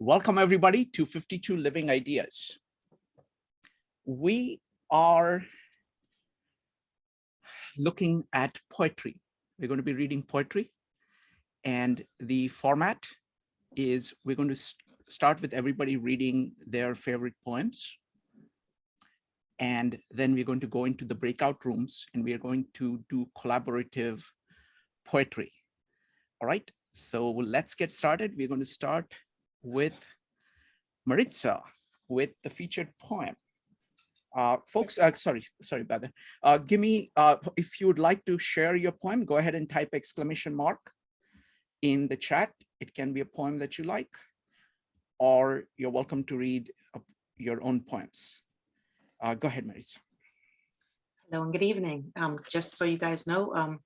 Welcome everybody to 52 Living Ideas. We are looking at poetry. We're going to be reading poetry, and the format is we're going to start with everybody reading their favorite poems, and then we're going to go into the breakout rooms and we are going to do collaborative poetry. All right, so let's get started. We're going to start with Maritza with the featured poem. Folks, sorry about that. Give me, if you would like to share your poem, go ahead and type exclamation mark in the chat. It can be a poem that you like, or you're welcome to read your own poems. Go ahead, Maritza. Hello and good evening. Just so you guys know,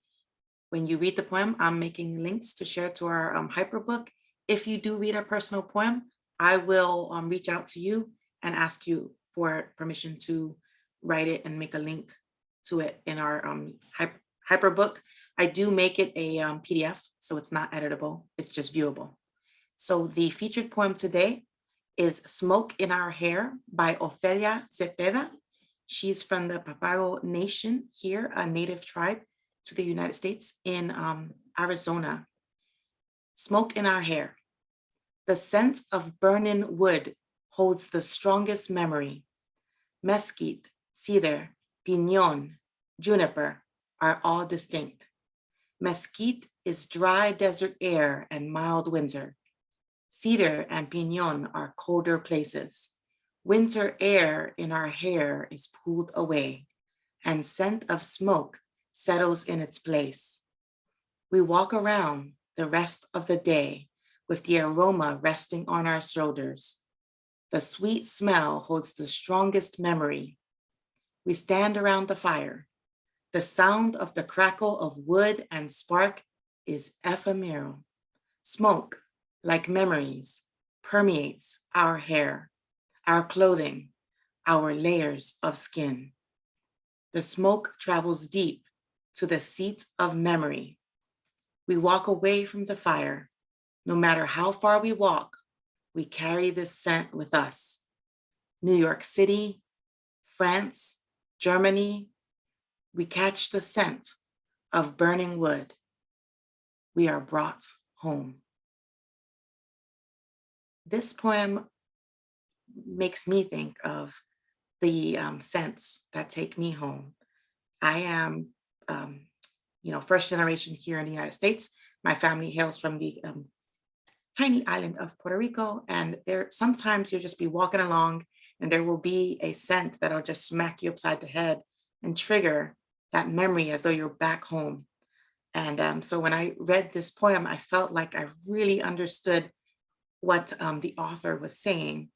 when you read the poem, I'm making links to share to our hyperbook. If you do read a personal poem, I will reach out to you and ask you for permission to write it and make a link to it in our hyperbook. I do make it a PDF, so it's not editable, it's just viewable. So the featured poem today is Smoke in Our Hair by Ofelia Cepeda. She's from the Papago Nation here, a native tribe to the United States in Arizona. Smoke in our hair. The scent of burning wood holds the strongest memory. Mesquite, cedar, piñón, juniper are all distinct. Mesquite is dry desert air and mild winter. Cedar and piñón are colder places. Winter air in our hair is pulled away, and scent of smoke settles in its place. We walk around the rest of the day with the aroma resting on our shoulders. The sweet smell holds the strongest memory. We stand around the fire. The sound of the crackle of wood and spark is ephemeral. Smoke, like memories, permeates our hair, our clothing, our layers of skin. The smoke travels deep to the seat of memory. We walk away from the fire. No matter how far we walk, we carry this scent with us. New York City, France, Germany, we catch the scent of burning wood. We are brought home. This poem makes me think of the scents that take me home. I am, first generation here in the United States. My family hails from the tiny island of Puerto Rico, and there sometimes you'll just be walking along and there will be a scent that'll just smack you upside the head and trigger that memory as though you're back home. And so when I read this poem, I felt like I really understood what the author was saying.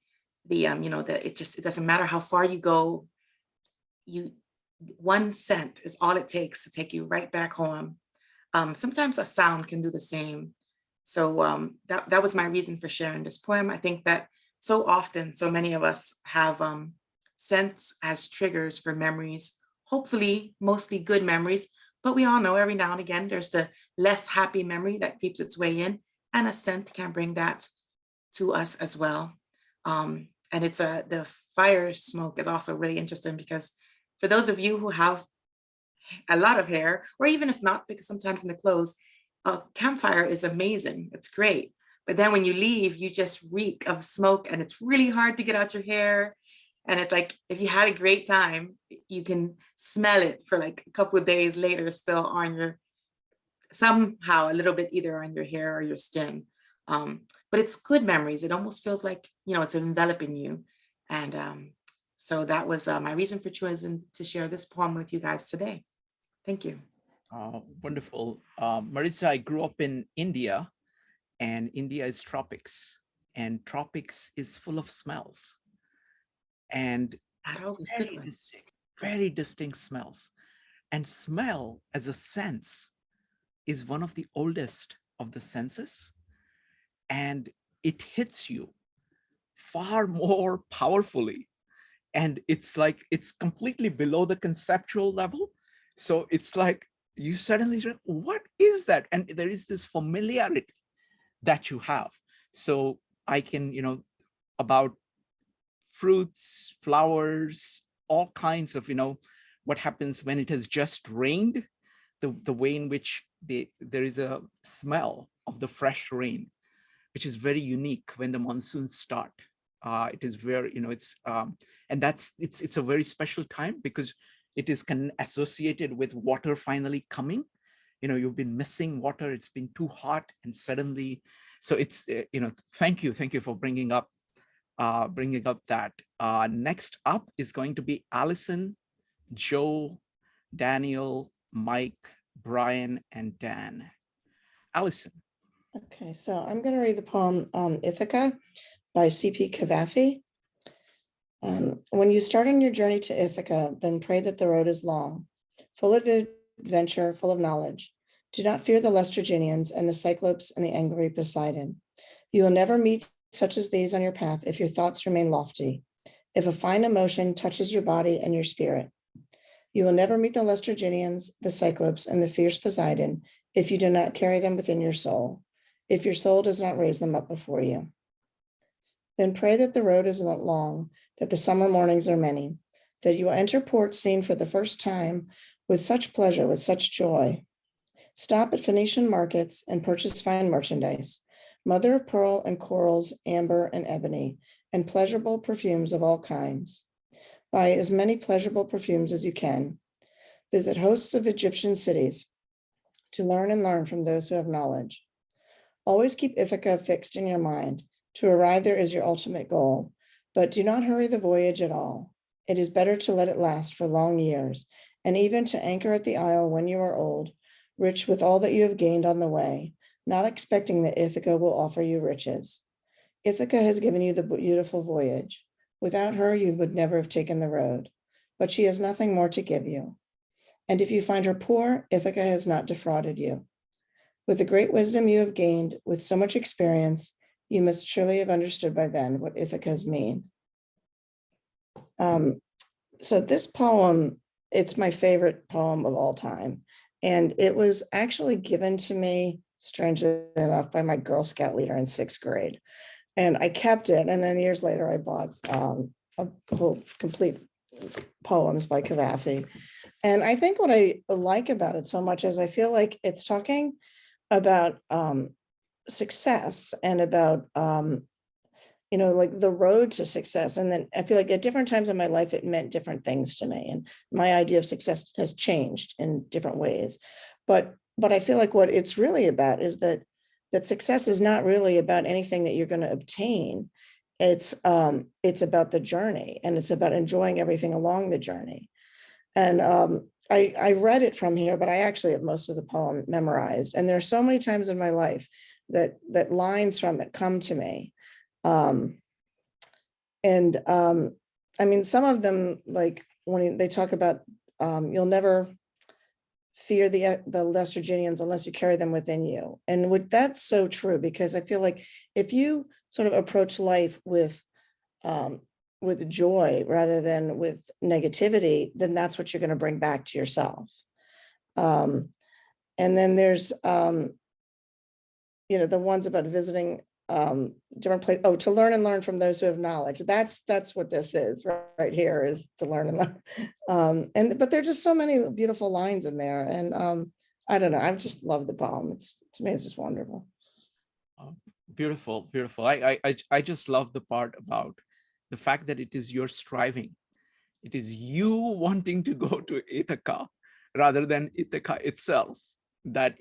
That it doesn't matter how far you go, one scent is all it takes to take you right back home. Sometimes a sound can do the same. So that was my reason for sharing this poem. I think that so often, so many of us have scents as triggers for memories, hopefully mostly good memories, but we all know every now and again, there's the less happy memory that creeps its way in, and a scent can bring that to us as well. And it's the fire smoke is also really interesting because for those of you who have a lot of hair, or even if not, because sometimes in the clothes, a campfire is amazing. It's great. But then when you leave, you just reek of smoke and it's really hard to get out your hair. And it's like, if you had a great time, you can smell it for like a couple of days later, still on your, somehow a little bit either on your hair or your skin. But it's good memories. It almost feels like, it's enveloping you. And so that was my reason for choosing to share this poem with you guys today. Thank you. Wonderful. Maritza, I grew up in India, and India is tropics, and tropics is full of smells. And very distinct smells. And smell as a sense is one of the oldest of the senses, and it hits you far more powerfully. And it's like, it's completely below the conceptual level. So it's like, you suddenly say, what is that? And there is this familiarity that you have. So I can, about fruits, flowers, all kinds of, what happens when it has just rained, the way in which there is a smell of the fresh rain, which is very unique when the monsoons start. It is very, and it's a very special time because it is associated with water finally coming. You've been missing water, it's been too hot, and suddenly, so it's, thank you for bringing up that. Next up is going to be Allison, Joe, Daniel, Mike, Brian, and Dan. Allison. Okay, so I'm going to read the poem Ithaca by Cp Cavafi. When you start on your journey to Ithaca, then pray that the road is long, full of adventure, full of knowledge. Do not fear the Lestryginians and the Cyclopes and the angry Poseidon. You will never meet such as these on your path if your thoughts remain lofty, if a fine emotion touches your body and your spirit. You will never meet the Lestryginians, the Cyclopes, and the fierce Poseidon if you do not carry them within your soul, if your soul does not raise them up before you. Then pray that the road is not long, that the summer mornings are many, that you will enter port seen for the first time with such pleasure, with such joy. Stop at Phoenician markets and purchase fine merchandise, mother of pearl and corals, amber and ebony, and pleasurable perfumes of all kinds. Buy as many pleasurable perfumes as you can. Visit hosts of Egyptian cities to learn from those who have knowledge. Always keep Ithaca fixed in your mind. To arrive there is your ultimate goal, but do not hurry the voyage at all. It is better to let it last for long years, and even to anchor at the isle when you are old, rich with all that you have gained on the way, not expecting that Ithaca will offer you riches. Ithaca has given you the beautiful voyage. Without her, you would never have taken the road, but she has nothing more to give you. And if you find her poor, Ithaca has not defrauded you. With the great wisdom you have gained, with so much experience, you must surely have understood by then what Ithacas mean. So this poem, it's my favorite poem of all time. And it was actually given to me, strangely enough, by my Girl Scout leader in 6th grade. And I kept it. And then years later, I bought a whole complete poems by Cavafy. And I think what I like about it so much is I feel like it's talking about success and about, like the road to success. And then I feel like at different times in my life, it meant different things to me. And my idea of success has changed in different ways. But I feel like what it's really about is that success is not really about anything that you're going to obtain. It's about the journey, and it's about enjoying everything along the journey. And I read it from here, but I actually have most of the poem memorized. And there are so many times in my life that lines from it come to me. I mean, some of them, like when they talk about you'll never fear the Lestryginians unless you carry them within you. And that's so true, because I feel like if you sort of approach life with joy rather than with negativity, then that's what you're going to bring back to yourself. And then there's, the ones about visiting different places. Oh, to learn from those who have knowledge. That's what this is right here, is to learn and learn. But there's just so many beautiful lines in there. And I don't know, I just love the poem. To me, it's just wonderful. Beautiful. I just love the part about the fact that it is your striving. It is you wanting to go to Ithaca rather than Ithaca itself that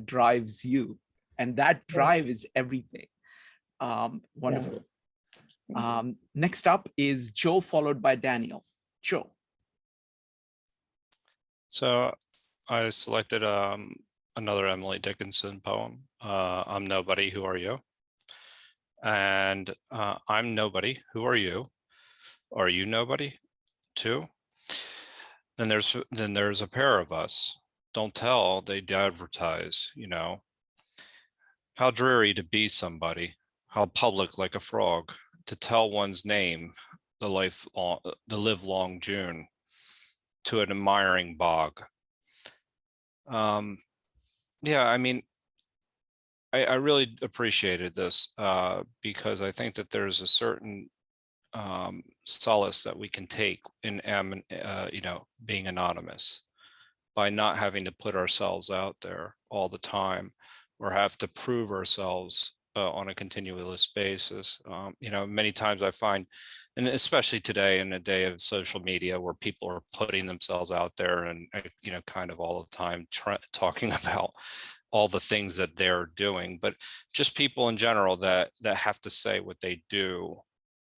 drives you. And that drive is everything. Wonderful. Yeah. Next up is Joe, followed by Daniel. Joe. So I selected another Emily Dickinson poem, I'm Nobody, Who Are You? And I'm nobody, who are you? Are you nobody too? Then there's a pair of us. Don't tell, they'd advertise, How dreary to be somebody, how public like a frog, to tell one's name, the livelong June, to an admiring bog. Yeah, I mean, I really appreciated this because I think that there's a certain solace that we can take in being anonymous by not having to put ourselves out there all the time or have to prove ourselves on a continuous basis. Many times I find, and especially today in a day of social media where people are putting themselves out there and, kind of all the time talking about all the things that they're doing, but just people in general that have to say what they do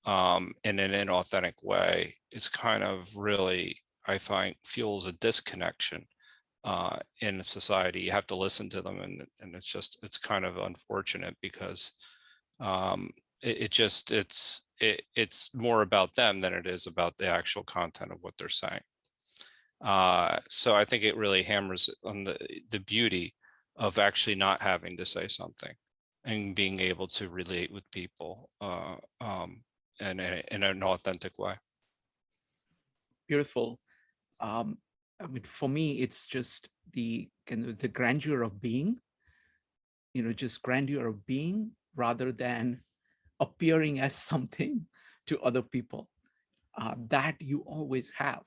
in an inauthentic way is kind of really, I find, fuels a disconnection in society. You have to listen to them, and it's kind of unfortunate because it's more about them than it is about the actual content of what they're saying. So I think it really hammers on the beauty of actually not having to say something and being able to relate with people in an authentic way. Beautiful. I mean, for me, it's just the kind of the grandeur of being, just grandeur of being rather than appearing as something to other people that you always have.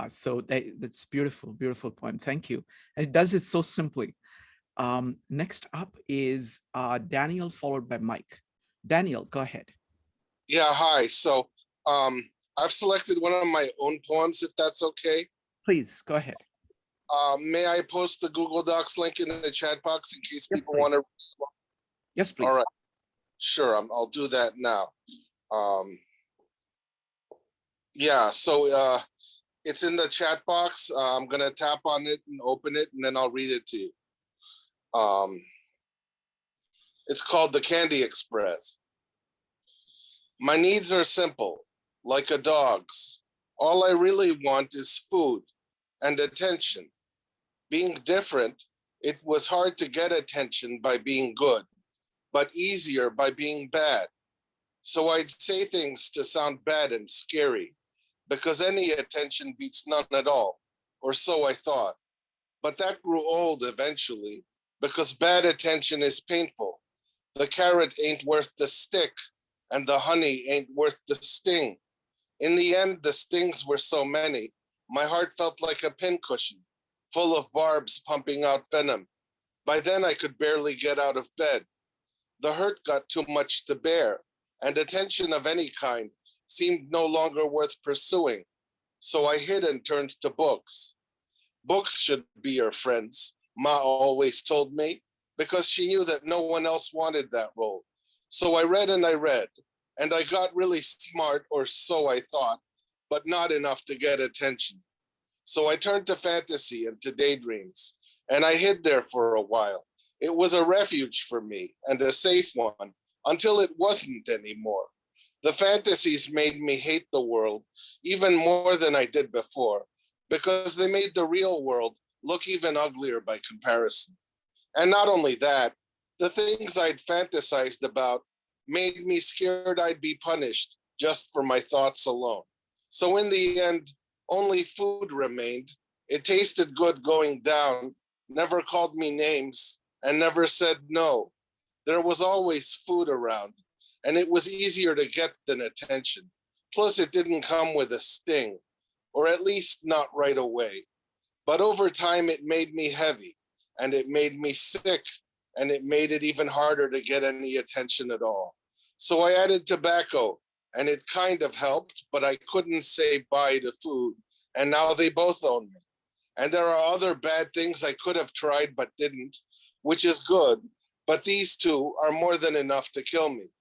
So that's beautiful, beautiful poem. Thank you. And it does it so simply. Next up is Daniel, followed by Mike. Daniel, go ahead. Yeah, hi. So I've selected one of my own poems, if that's okay. Please, go ahead. May I post the Google Docs link in the chat box in case Yes, people please. want to? Yes, please. All right. Sure, I'll do that now. Yeah, so it's in the chat box. I'm going to tap on it and open it, and then I'll read it to you. It's called The Candy Express. My needs are simple, like a dog's. All I really want is food and attention. Being different, it was hard to get attention by being good, but easier by being bad. So I'd say things to sound bad and scary, because any attention beats none at all, or so I thought. But that grew old eventually, because bad attention is painful. The carrot ain't worth the stick, and the honey ain't worth the sting. In the end, the stings were so many, my heart felt like a pincushion, full of barbs pumping out venom. By then I could barely get out of bed. The hurt got too much to bear, and attention of any kind seemed no longer worth pursuing. So I hid and turned to books. Books should be your friends, Ma always told me, because she knew that no one else wanted that role. So I read, and I got really smart, or so I thought, but not enough to get attention. So I turned to fantasy and to daydreams, and I hid there for a while. It was a refuge for me, and a safe one, until it wasn't anymore. The fantasies made me hate the world even more than I did before, because they made the real world look even uglier by comparison. And not only that, the things I'd fantasized about made me scared I'd be punished just for my thoughts alone. So in the end, only food remained. It tasted good going down, never called me names, and never said no. There was always food around, and it was easier to get than attention. Plus, it didn't come with a sting, or at least not right away. But over time, it made me heavy, and it made me sick, and it made it even harder to get any attention at all. So I added tobacco, and it kind of helped, but I couldn't say bye to food, and now they both own me. And there are other bad things I could have tried but didn't, which is good, but these two are more than enough to kill me.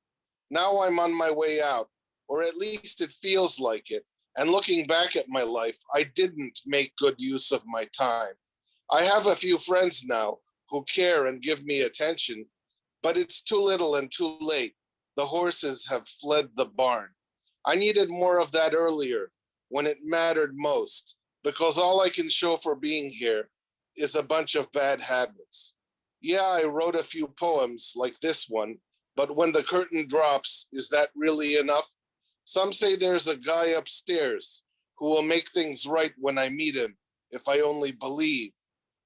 Now I'm on my way out, or at least it feels like it, and looking back at my life, I didn't make good use of my time. I have a few friends now who care and give me attention, but it's too little and too late. The horses have fled the barn. I needed more of that earlier, when it mattered most, because all I can show for being here is a bunch of bad habits. Yeah, I wrote a few poems like this one, but when the curtain drops, is that really enough? Some say there's a guy upstairs who will make things right when I meet him, if I only believe.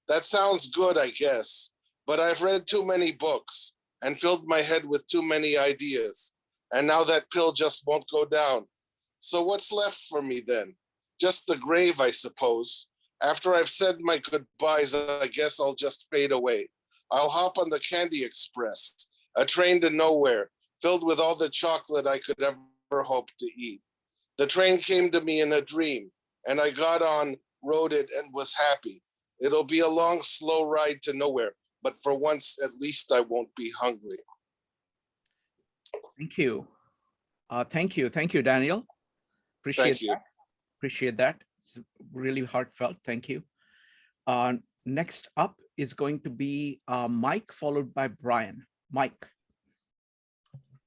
That sounds good, I guess, But I've read too many books and filled my head with too many ideas. And now that pill just won't go down. So what's left for me then? Just the grave, I suppose. After I've said my goodbyes, I guess I'll just fade away. I'll hop on the Candy Express, a train to nowhere, filled with all the chocolate I could ever hope to eat. The train came to me in a dream, and I got on, rode it, and was happy. It'll be a long, slow ride to nowhere, but for once, at least I won't be hungry. Thank you. Thank you, Daniel. Appreciate you. that. Appreciate that. It's really heartfelt. Thank you. Next up is going to be Mike, followed by Brian. Mike.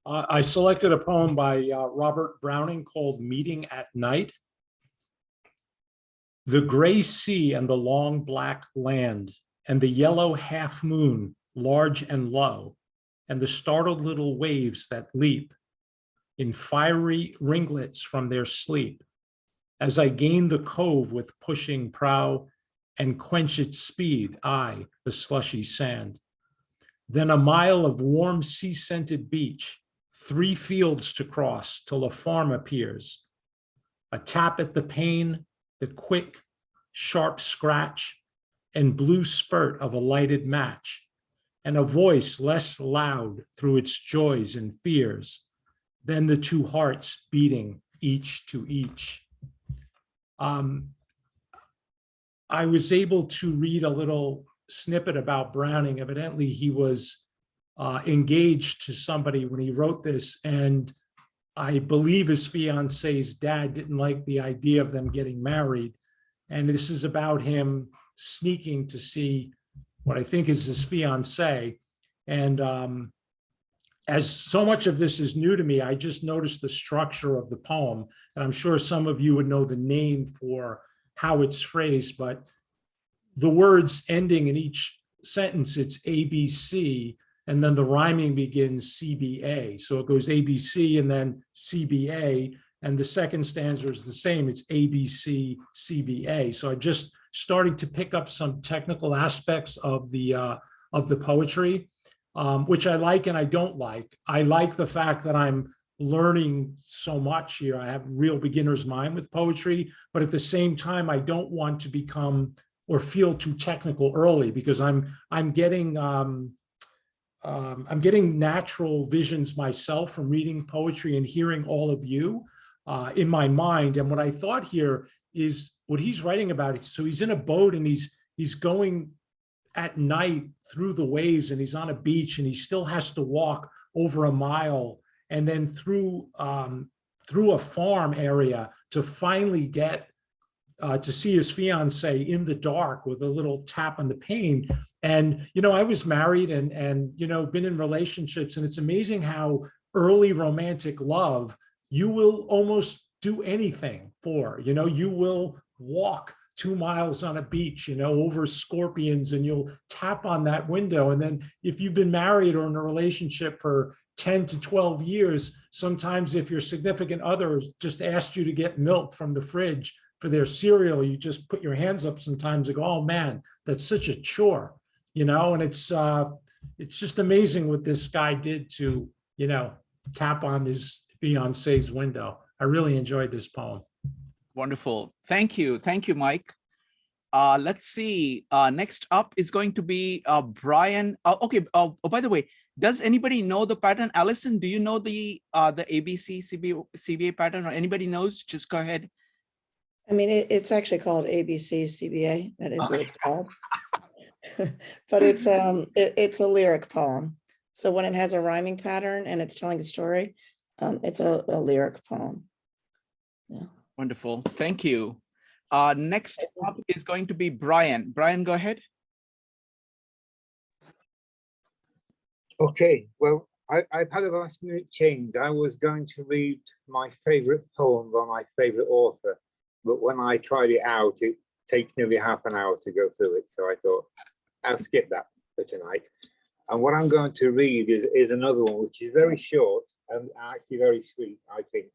I selected a poem by Robert Browning called Meeting at Night. The gray sea and the long black land and the yellow half moon, large and low, and the startled little waves that leap in fiery ringlets from their sleep. As I gain the cove with pushing prow and quench its speed, I, the slushy sand. Then a mile of warm sea-scented beach, 3 fields to cross till a farm appears. A tap at the pane, the quick, sharp scratch, and blue spurt of a lighted match, and a voice less loud through its joys and fears. Then the 2 hearts beating each to each. I was able to read a little snippet about Browning. Evidently, he was engaged to somebody when he wrote this, and I believe his fiance's dad didn't like the idea of them getting married. And this is about him sneaking to see what I think is his fiance. And as so much of this is new to me, I just noticed the structure of the poem, and I'm sure some of you would know the name for how it's phrased, but the words ending in each sentence, it's ABC, and then the rhyming begins CBA. So it goes ABC and then CBA, and the second stanza is the same, it's ABC, CBA. So I'm just starting to pick up some technical aspects of the poetry, which I like and I don't like. I like the fact that I'm learning so much here. I have real beginner's mind with poetry, but at the same time, I don't want to become or feel too technical early, because I'm getting natural visions myself from reading poetry and hearing all of you in my mind. And what I thought here is what he's writing about. So he's in a boat and he's going at night through the waves, and he's on a beach, and he still has to walk over a mile and then through a farm area to finally get to see his fiance in the dark with a little tap on the pane. And, you know, I was married and, you know, been in relationships, and it's amazing how early romantic love, you will almost do anything for, you know, you will walk 2 miles on a beach, you know, over scorpions, and you'll tap on that window. And then if you've been married or in a relationship for 10 to 12 years, sometimes if your significant other just asked you to get milk from the fridge for their cereal, you just put your hands up sometimes and go, oh man, that's such a chore, you know. And it's just amazing what this guy did to, you know, tap on his fiance's window. I really enjoyed this poem. Wonderful. Thank you, Mike. Let's see. Next up is going to be Brian. Okay. Oh, by the way, does anybody know the pattern? Allison, do you know the ABC CBA pattern, or anybody knows? Just go ahead. I mean, it's actually called ABC CBA. That is what it's called. But it's a lyric poem. So when it has a rhyming pattern and it's telling a story, it's a lyric poem. Yeah. Wonderful. Thank you. Next up is going to be Brian. Brian, go ahead. Okay, well, I've had a last minute change. I was going to read my favorite poem by my favorite author, but when I tried it out, it takes nearly half an hour to go through it. So I thought I'll skip that for tonight. And what I'm going to read is another one, which is very short and actually very sweet, I think.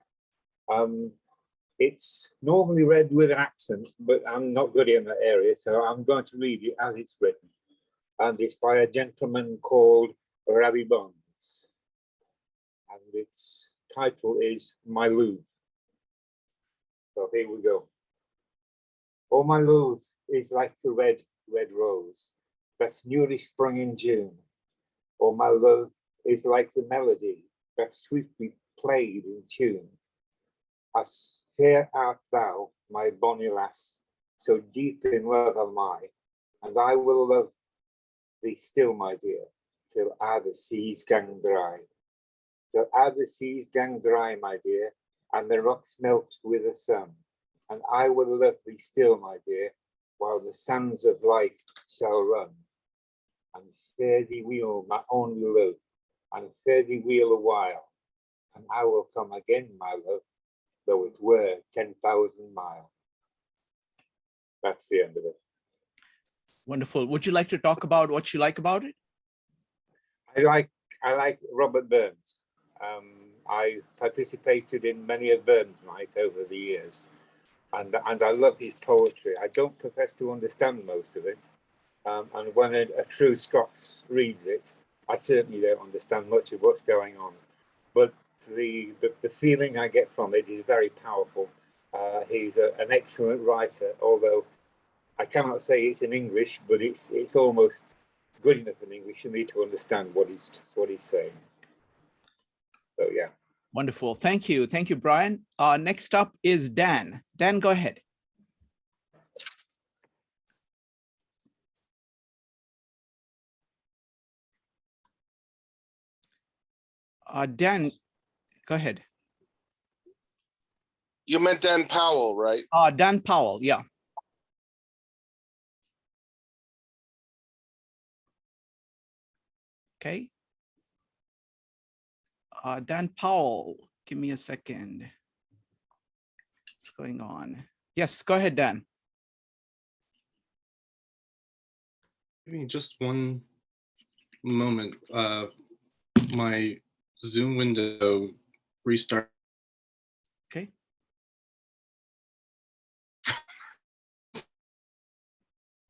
It's normally read with an accent, but I'm not good in that area, so I'm going to read it as it's written. and it's by a gentleman called Ravi Bonds. And its title is My Louvre. So here we go. Oh, my Louvre is like the red, red rose that's newly sprung in June. Oh, my love is like the melody that's sweetly played in tune. As fair art thou, my bonny lass, so deep in love am I, and I will love thee still, my dear, till the seas gang dry. Till the seas gang dry, my dear, and the rocks melt with the sun, and I will love thee still, my dear, while the sands of life shall run. And fare thee weel, my only love, and fare thee weel a while, and I will come again, my love, though it were 10,000 miles. That's the end of it. Wonderful. Would you like to talk about what you like about it? I like Robert Burns. I participated in many a Burns night over the years, and I love his poetry. I don't profess to understand most of it, and when a true Scots reads it, I certainly don't understand much of what's going on. But the feeling I get from it is very powerful. He's an excellent writer, although I cannot say it's in English, but it's almost good enough in English for me to understand what he's saying. So yeah. Wonderful. Thank you. Thank you, Brian. Next up is Dan. Dan, go ahead. Dan, go ahead. You meant Dan Powell, right? Dan Powell, yeah. Okay. Dan Powell, give me a second. What's going on? Yes, go ahead, Dan. Give me just one moment. My Zoom window restart. Okay.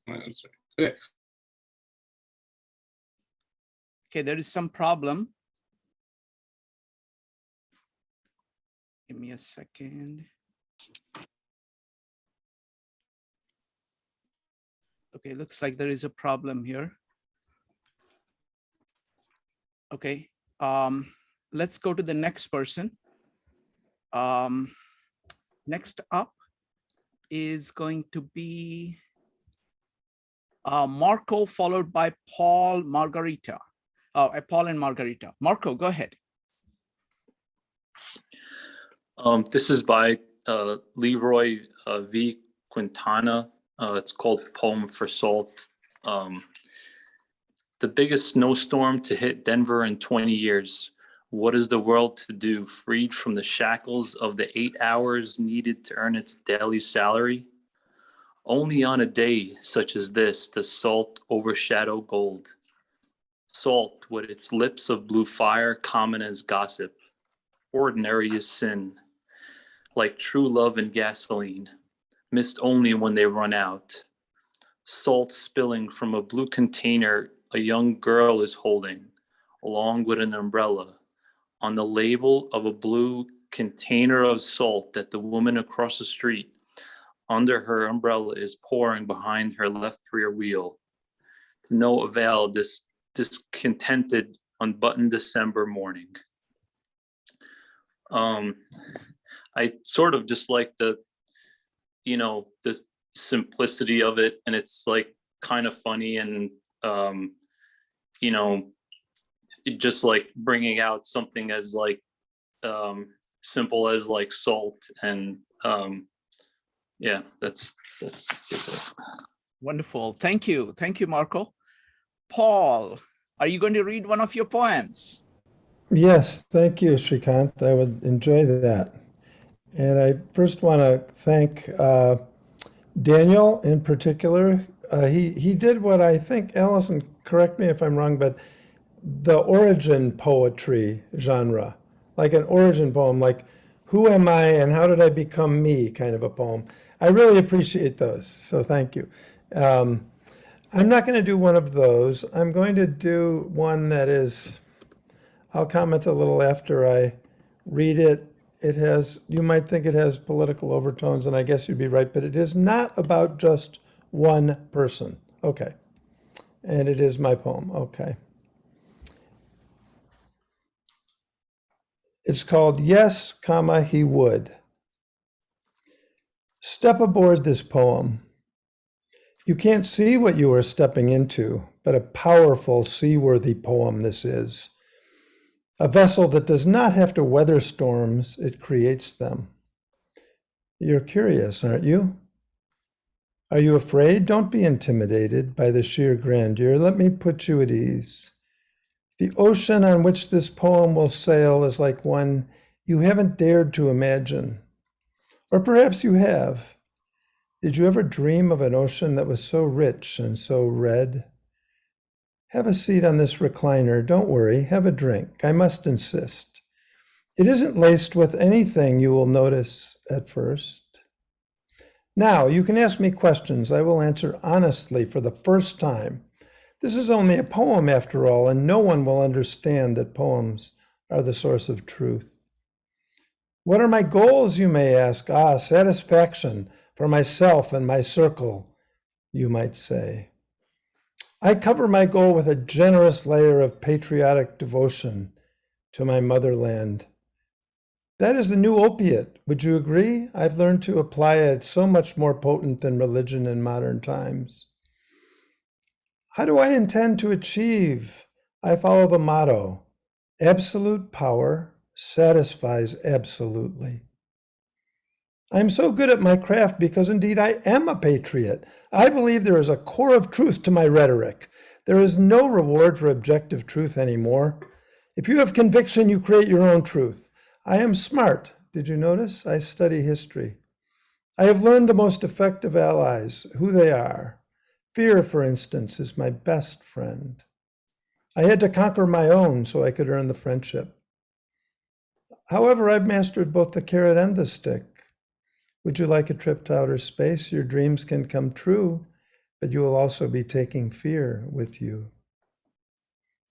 I'm sorry. Okay. Okay, there is some problem. Give me a second. Okay, looks like there is a problem here. Okay, let's go to the next person. Next up is going to be Marco, followed by Paul Margarita. Paul and Margarita. Marco, go ahead. This is by LeRoy V. Quintana. It's called Poem for Salt. The biggest snowstorm to hit Denver in 20 years. What is the world to do, freed from the shackles of the 8 hours needed to earn its daily salary? Only on a day such as this does salt overshadow gold. Salt, with its lips of blue fire, common as gossip. Ordinary is sin. Like true love and gasoline, missed only when they run out. Salt spilling from a blue container a young girl is holding, along with an umbrella. On the label of a blue container of salt that the woman across the street under her umbrella is pouring behind her left rear wheel. To no avail this discontented, unbuttoned December morning. I sort of just like the simplicity of it, and it's like kind of funny, and it just like bringing out something as like simple as like salt, and yeah, that's it. Wonderful. Thank you, Marco. Paul, are you going to read one of your poems? Yes, thank you, Shrikant. I would enjoy that. And I first want to thank Daniel in particular. He did what I think, Allison, correct me if I'm wrong, but the origin poetry genre, like an origin poem, like who am I and how did I become me kind of a poem. I really appreciate those, so thank you. I'm not going to do one of those. I'm going to do one that is, I'll comment a little after I read it. It has, you might think it has political overtones, and I guess you'd be right, but it is not about just one person. Okay. And it is my poem. Okay. It's called Yes, comma, He Would. Step aboard this poem. You can't see what you are stepping into, but a powerful, seaworthy poem this is. A vessel that does not have to weather storms, it creates them. You're curious, aren't you? Are you afraid? Don't be intimidated by the sheer grandeur. Let me put you at ease. The ocean on which this poem will sail is like one you haven't dared to imagine. Or perhaps you have. Did you ever dream of an ocean that was so rich and so red? Have a seat on this recliner. Don't worry. Have a drink. I must insist. It isn't laced with anything you will notice at first. Now, you can ask me questions. I will answer honestly for the first time. This is only a poem after all, and no one will understand that poems are the source of truth. What are my goals, you may ask? Ah, satisfaction for myself and my circle, you might say. I cover my goal with a generous layer of patriotic devotion to my motherland. That is the new opiate. Would you agree? I've learned to apply it so much more potent than religion in modern times. How do I intend to achieve? I follow the motto, absolute power satisfies absolutely. I'm so good at my craft because indeed I am a patriot. I believe there is a core of truth to my rhetoric. There is no reward for objective truth anymore. If you have conviction, you create your own truth. I am smart. Did you notice? I study history. I have learned the most effective allies, who they are. Fear, for instance, is my best friend. I had to conquer my own so I could earn the friendship. However, I've mastered both the carrot and the stick. Would you like a trip to outer space? Your dreams can come true, but you will also be taking fear with you.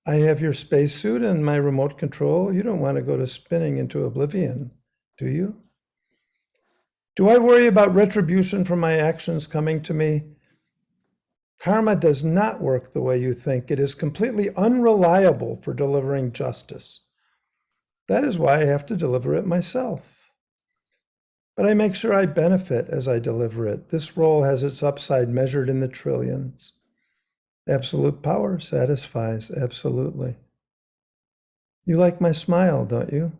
I have your spacesuit and my remote control. You don't want to go to spinning into oblivion, do you? Do I worry about retribution for my actions coming to me? Karma does not work the way you think. It is completely unreliable for delivering justice. That is why I have to deliver it myself. But I make sure I benefit as I deliver it. This role has its upside measured in the trillions. Absolute power satisfies absolutely. You like my smile, don't you?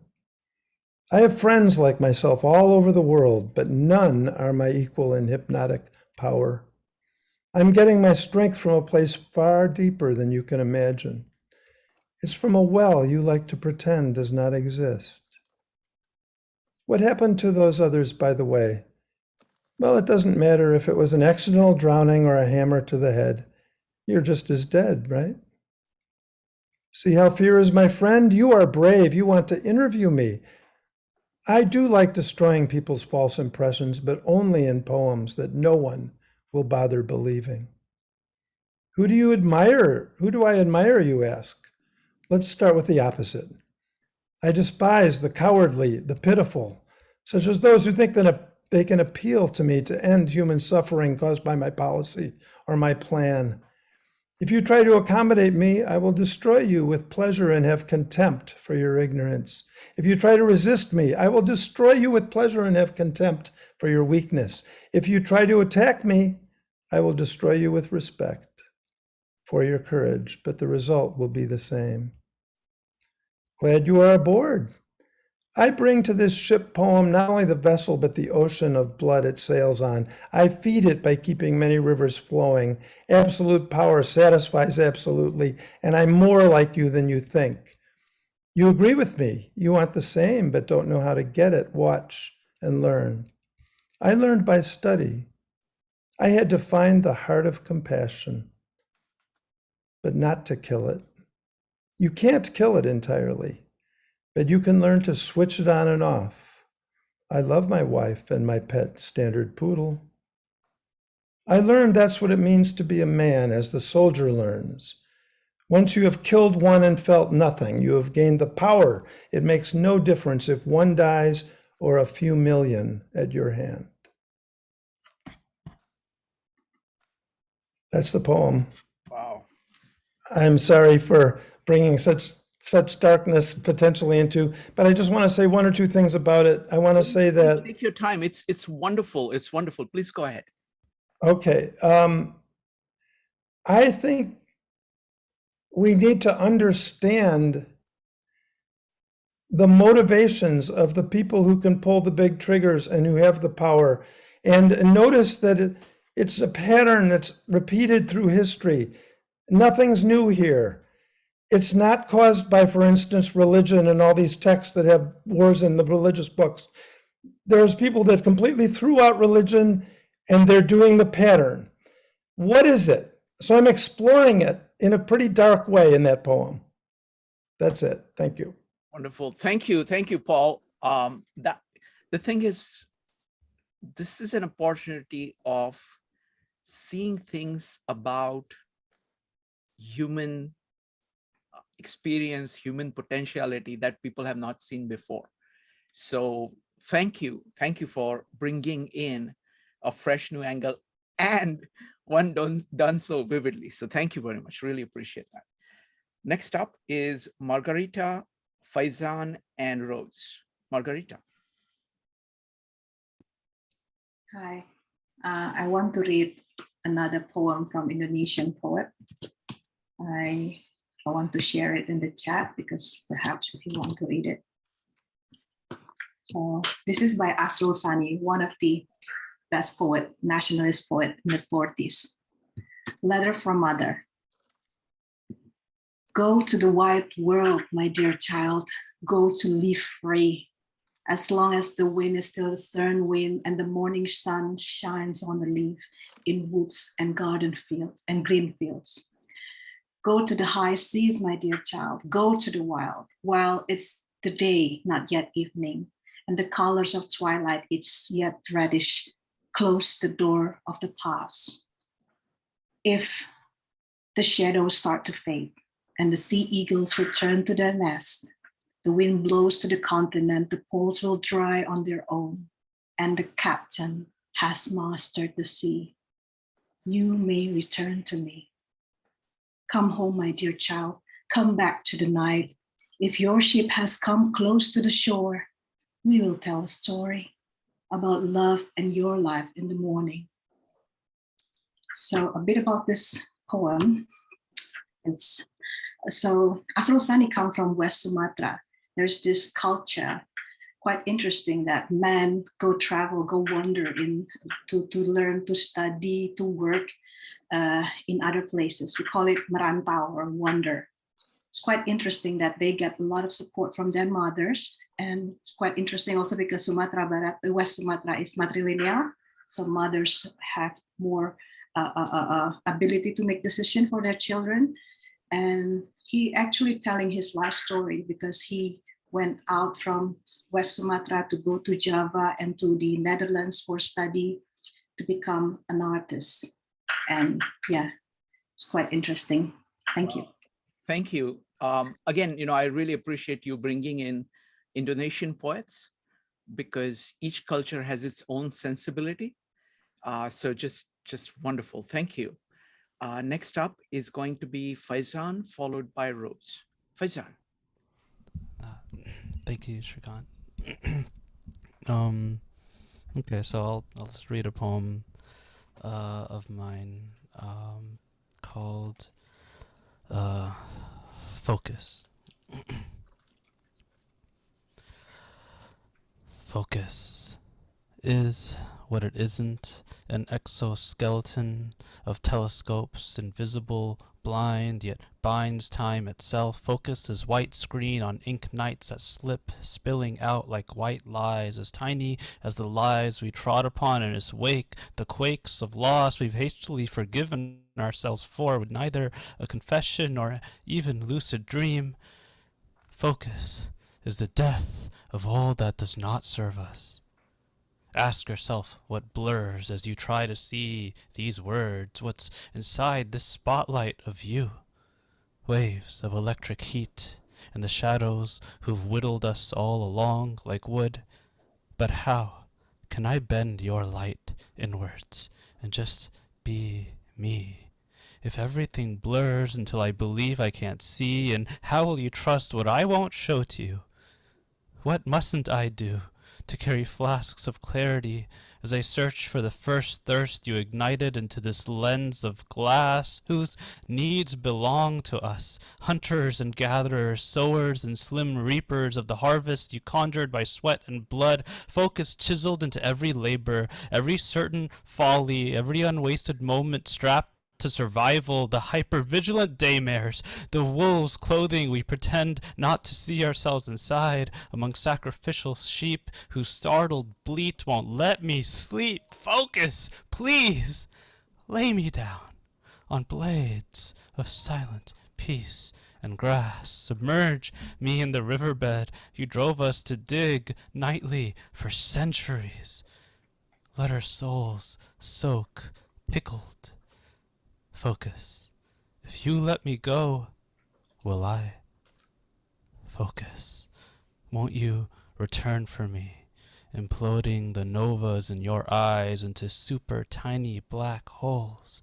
I have friends like myself all over the world, but none are my equal in hypnotic power. I'm getting my strength from a place far deeper than you can imagine. It's from a well you like to pretend does not exist. What happened to those others, by the way? Well, it doesn't matter if it was an accidental drowning or a hammer to the head. You're just as dead, right? See how fear is my friend? You are brave. You want to interview me. I do like destroying people's false impressions, but only in poems that no one will bother believing. Who do you admire? Who do I admire, you ask? Let's start with the opposite. I despise the cowardly, the pitiful, such as those who think that they can appeal to me to end human suffering caused by my policy or my plan. If you try to accommodate me, I will destroy you with pleasure and have contempt for your ignorance. If you try to resist me, I will destroy you with pleasure and have contempt for your weakness. If you try to attack me, I will destroy you with respect for your courage, but the result will be the same. Glad you are aboard. I bring to this ship poem not only the vessel, but the ocean of blood it sails on. I feed it by keeping many rivers flowing. Absolute power satisfies absolutely, and I'm more like you than you think. You agree with me. You want the same, but don't know how to get it. Watch and learn. I learned by study. I had to find the heart of compassion, but not to kill it. You can't kill it entirely, but you can learn to switch it on and off. I love my wife and my pet standard poodle. I learned that's what it means to be a man, as the soldier learns. Once you have killed one and felt nothing, you have gained the power. It makes no difference if one dies or a few million at your hand. That's the poem. Wow. I'm sorry for bringing such darkness potentially into, but I just want to say one or two things about it. I want to say that. Take your time. It's wonderful. It's wonderful. Please go ahead. Okay. I think we need to understand the motivations of the people who can pull the big triggers and who have the power. And notice that it's a pattern that's repeated through history. Nothing's new here. It's not caused by, for instance, religion and all these texts that have wars in the religious books. There's people that completely threw out religion and they're doing the pattern. What is it? So I'm exploring it in a pretty dark way in that poem. That's it. Thank you. Wonderful. Thank you. Thank you, Paul. The thing is, this is an opportunity of seeing things about human experience, human potentiality that people have not seen before. So thank you. Thank you for bringing in a fresh new angle and one done so vividly. So thank you very much. Really appreciate that. Next up is Margarita, Faizan, and Rose. Margarita. Hi, I want to read another poem from Indonesian poet. I want to share it in the chat because perhaps if you want to read it. So this is by Asrul Sani, one of the best poet, nationalist poet in the 40s. Letter from Mother. Go to the wide world, my dear child. Go to live free. As long as the wind is still a stern wind and the morning sun shines on the leaf in woods and garden fields and green fields. Go to the high seas, my dear child. Go to the wild while it's the day, not yet evening, and the colors of twilight, it's yet reddish. Close the door of the past. If the shadows start to fade and the sea eagles return to their nest, the wind blows to the continent, the poles will dry on their own, and the captain has mastered the sea. You may return to me. Come home, my dear child, come back to the night. If your ship has come close to the shore, we will tell a story about love and your life in the morning. So a bit about this poem. So Asrul Sani come from West Sumatra. There's this culture, quite interesting, that men go travel, go wander to learn, to study, to work in other places. We call it merantau or wander. It's quite interesting that they get a lot of support from their mothers. And it's quite interesting also because Sumatra Barat, West Sumatra is matrilineal. So mothers have more ability to make decisions for their children. And he actually telling his life story because he went out from West Sumatra to go to Java and to the Netherlands for study to become an artist. And yeah, it's quite interesting. Thank you. Thank you. Again, I really appreciate you bringing in Indonesian poets because each culture has its own sensibility. So just wonderful. Thank you. Next up is going to be Faizan, followed by Rose. Faizan. Thank you, Shrikant. Okay, so I'll just read a poem of mine called Focus. Focus is what it isn't, an exoskeleton of telescopes, invisible, blind, yet binds time itself. Focus is white screen on ink nights that slip, spilling out like white lies, as tiny as the lies we trod upon in its wake, the quakes of loss we've hastily forgiven ourselves for, with neither a confession nor even lucid dream. Focus is the death of all that does not serve us. Ask yourself what blurs as you try to see these words, what's inside this spotlight of you. Waves of electric heat and the shadows who've whittled us all along like wood. But how can I bend your light inwards and just be me? If everything blurs until I believe I can't see, and how will you trust what I won't show to you? What mustn't I do to carry flasks of clarity as I search for the first thirst you ignited into this lens of glass, whose needs belong to us, hunters and gatherers, sowers and slim reapers of the harvest you conjured by sweat and blood, focus chiseled into every labor, every certain folly, every unwasted moment strapped to survival, the hyper-vigilant daymares, the wolves' clothing we pretend not to see ourselves inside, among sacrificial sheep whose startled bleat won't let me sleep. Focus, please! Lay me down on blades of silent peace and grass. Submerge me in the riverbed you drove us to dig nightly for centuries. Let our souls soak pickled. Focus. If you let me go, will I? Focus. Won't you return for me, imploding the novas in your eyes into super tiny black holes?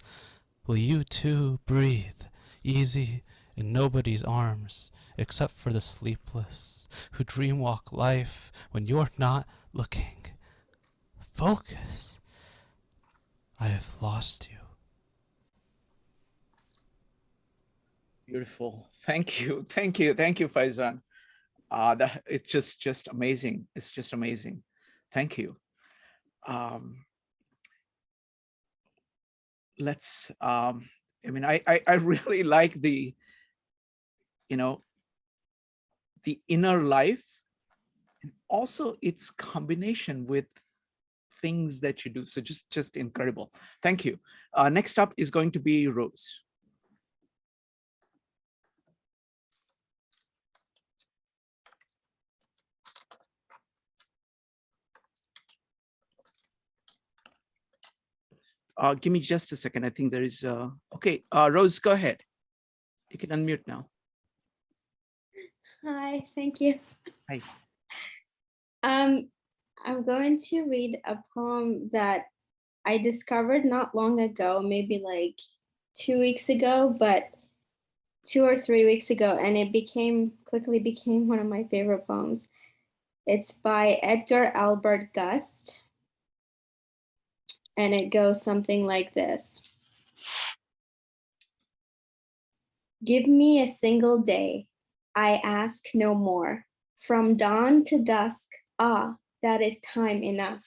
Will you too breathe easy in nobody's arms, except for the sleepless who dreamwalk life when you're not looking? Focus. I have lost you. Beautiful. Thank you. Thank you. Thank you, Faizan. It's just amazing. It's just amazing. Thank you. I really like the, the inner life, and also its combination with things that you do. So just incredible. Thank you. Next up is going to be Rose. Give me just a second. I think there is, okay, Rose, go ahead. You can unmute now. Hi, thank you. Hi. I'm going to read a poem that I discovered not long ago, maybe like 2 weeks ago, but 2 or 3 weeks ago, and it quickly became one of my favorite poems. It's by Edgar Albert Gust. And it goes something like this. Give me a single day, I ask no more. From dawn to dusk, that is time enough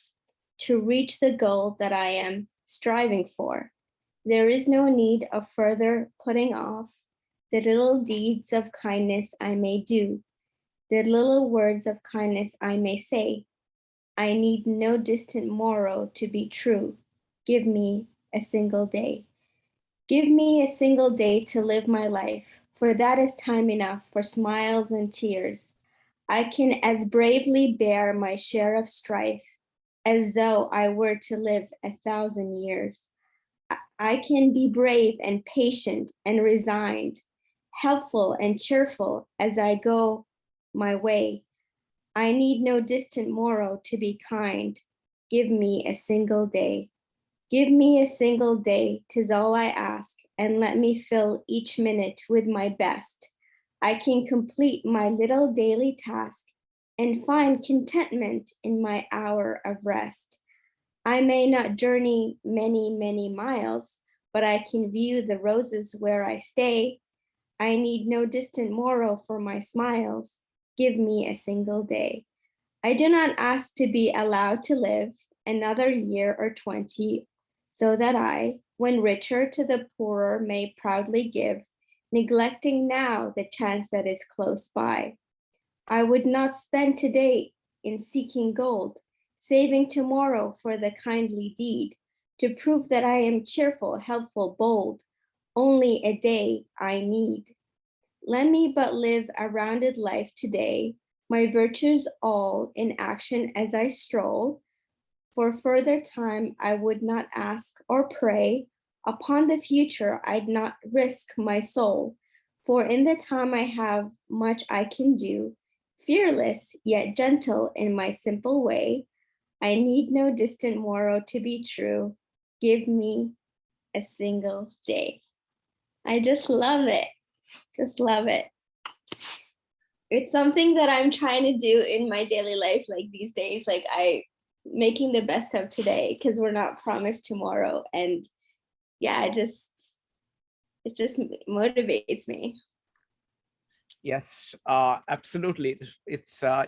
to reach the goal that I am striving for. There is no need of further putting off the little deeds of kindness I may do, the little words of kindness I may say. I need no distant morrow to be true. Give me a single day. Give me a single day to live my life, for that is time enough for smiles and tears. I can as bravely bear my share of strife as though I were to live 1,000 years. I can be brave and patient and resigned, helpful and cheerful as I go my way. I need no distant morrow to be kind. Give me a single day. Give me a single day, 'tis all I ask, and let me fill each minute with my best. I can complete my little daily task and find contentment in my hour of rest. I may not journey many, many miles, but I can view the roses where I stay. I need no distant morrow for my smiles. Give me a single day. I do not ask to be allowed to live another year or 20, so that I, when richer to the poorer, may proudly give, neglecting now the chance that is close by. I would not spend today in seeking gold, saving tomorrow for the kindly deed, to prove that I am cheerful, helpful, bold. Only a day I need. Let me but live a rounded life today, my virtues all in action as I stroll, For further time, I would not ask or pray. Upon the future, I'd not risk my soul. For in the time I have much I can do, fearless yet gentle in my simple way. I need no distant morrow to be true. Give me a single day. I just love it. Just love it. It's something that I'm trying to do in my daily life, like these days, like making the best of today, because we're not promised tomorrow. And yeah, it just motivates me. Yes, absolutely. It's I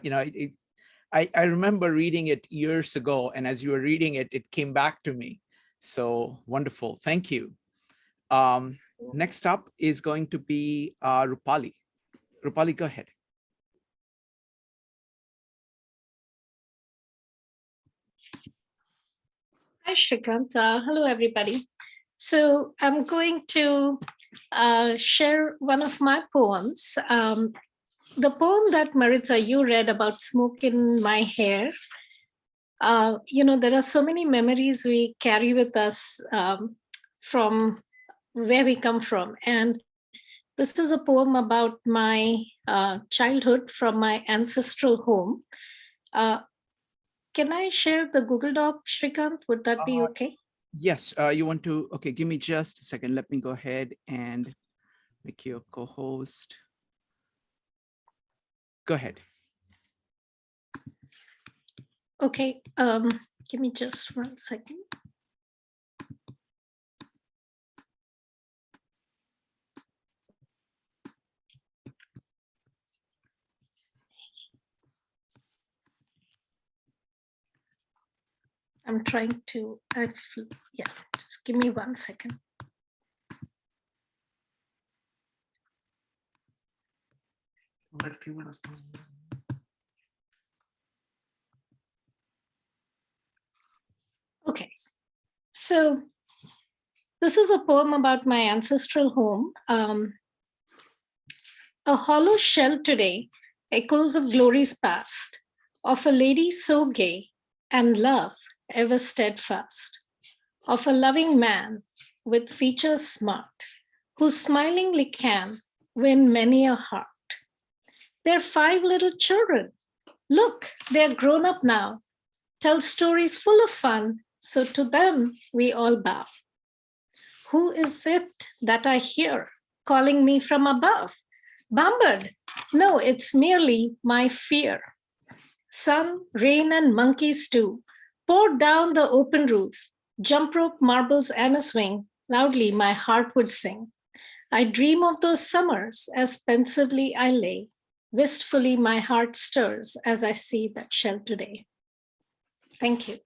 remember reading it years ago, and as you were reading it, it came back to me. So wonderful. Thank you. Next up is going to be Rupali. Rupali, go ahead. Hi, Shrikant. Hello, everybody. So I'm going to share one of my poems. The poem that Maritza, you read about smoke in my hair. There are so many memories we carry with us from where we come from. And this is a poem about my childhood from my ancestral home. Can I share the Google Doc, Shrikant? Would that be okay? Yes, you want to, okay, give me just a second. Let me go ahead and make you a co-host. Go ahead. Okay, give me just 1 second. I'm trying to, yeah, just give me 1 second. Okay, so this is a poem about my ancestral home. A hollow shell today, echoes of glories past, of a lady so gay, and love ever steadfast, of a loving man with features smart, who smilingly can win many a heart. They're 5 little children. Look, they're grown up now, tell stories full of fun, so to them we all bow. Who is it that I hear calling me from above? Bambered? No, it's merely my fear. Sun, rain, and monkeys too poured down the open roof. Jump rope, marbles, and a swing. Loudly my heart would sing. I dream of those summers as pensively I lay. Wistfully my heart stirs as I see that shell today. Thank you.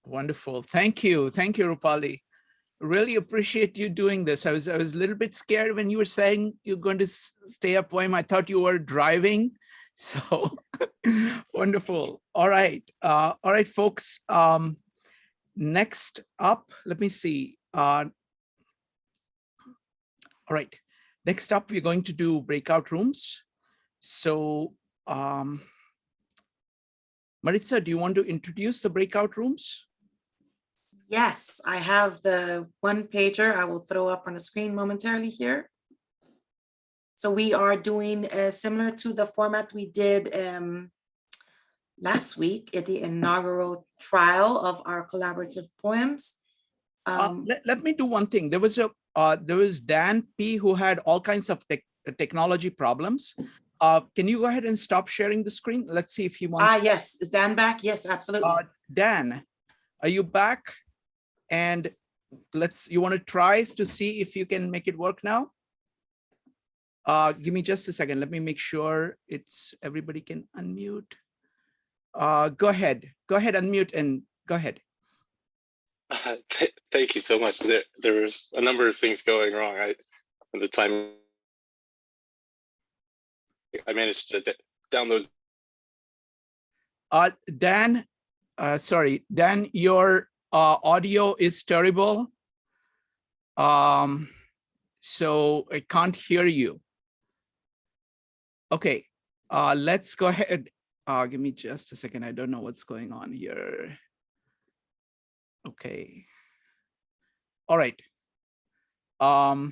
Wonderful. Thank you. Thank you, Rupali. Really appreciate you doing this. I was a little bit scared when you were saying you're going to stay a poem. I thought you were driving. So wonderful. All right. All right, folks. Next up, let me see. All right. Next up, we're going to do breakout rooms. So Maritza, do you want to introduce the breakout rooms? Yes, I have the 1-pager I will throw up on the screen momentarily here. So we are doing similar to the format we did last week at the inaugural trial of our collaborative poems. Let me do one thing. There was Dan P who had all kinds of technology problems. Can you go ahead and stop sharing the screen? Let's see if he wants. Yes, is Dan back? Yes, absolutely. Dan, are you back? And you want to try to see if you can make it work now? Give me just a second. Let me make sure everybody can unmute. Go ahead, unmute and go ahead. Thank you so much. There was a number of things going wrong. At the time, I managed to download. Dan, sorry, Dan, your audio is terrible. So I can't hear you. Okay, let's go ahead Give me just a second. I don't know what's going on here. Okay. All right. All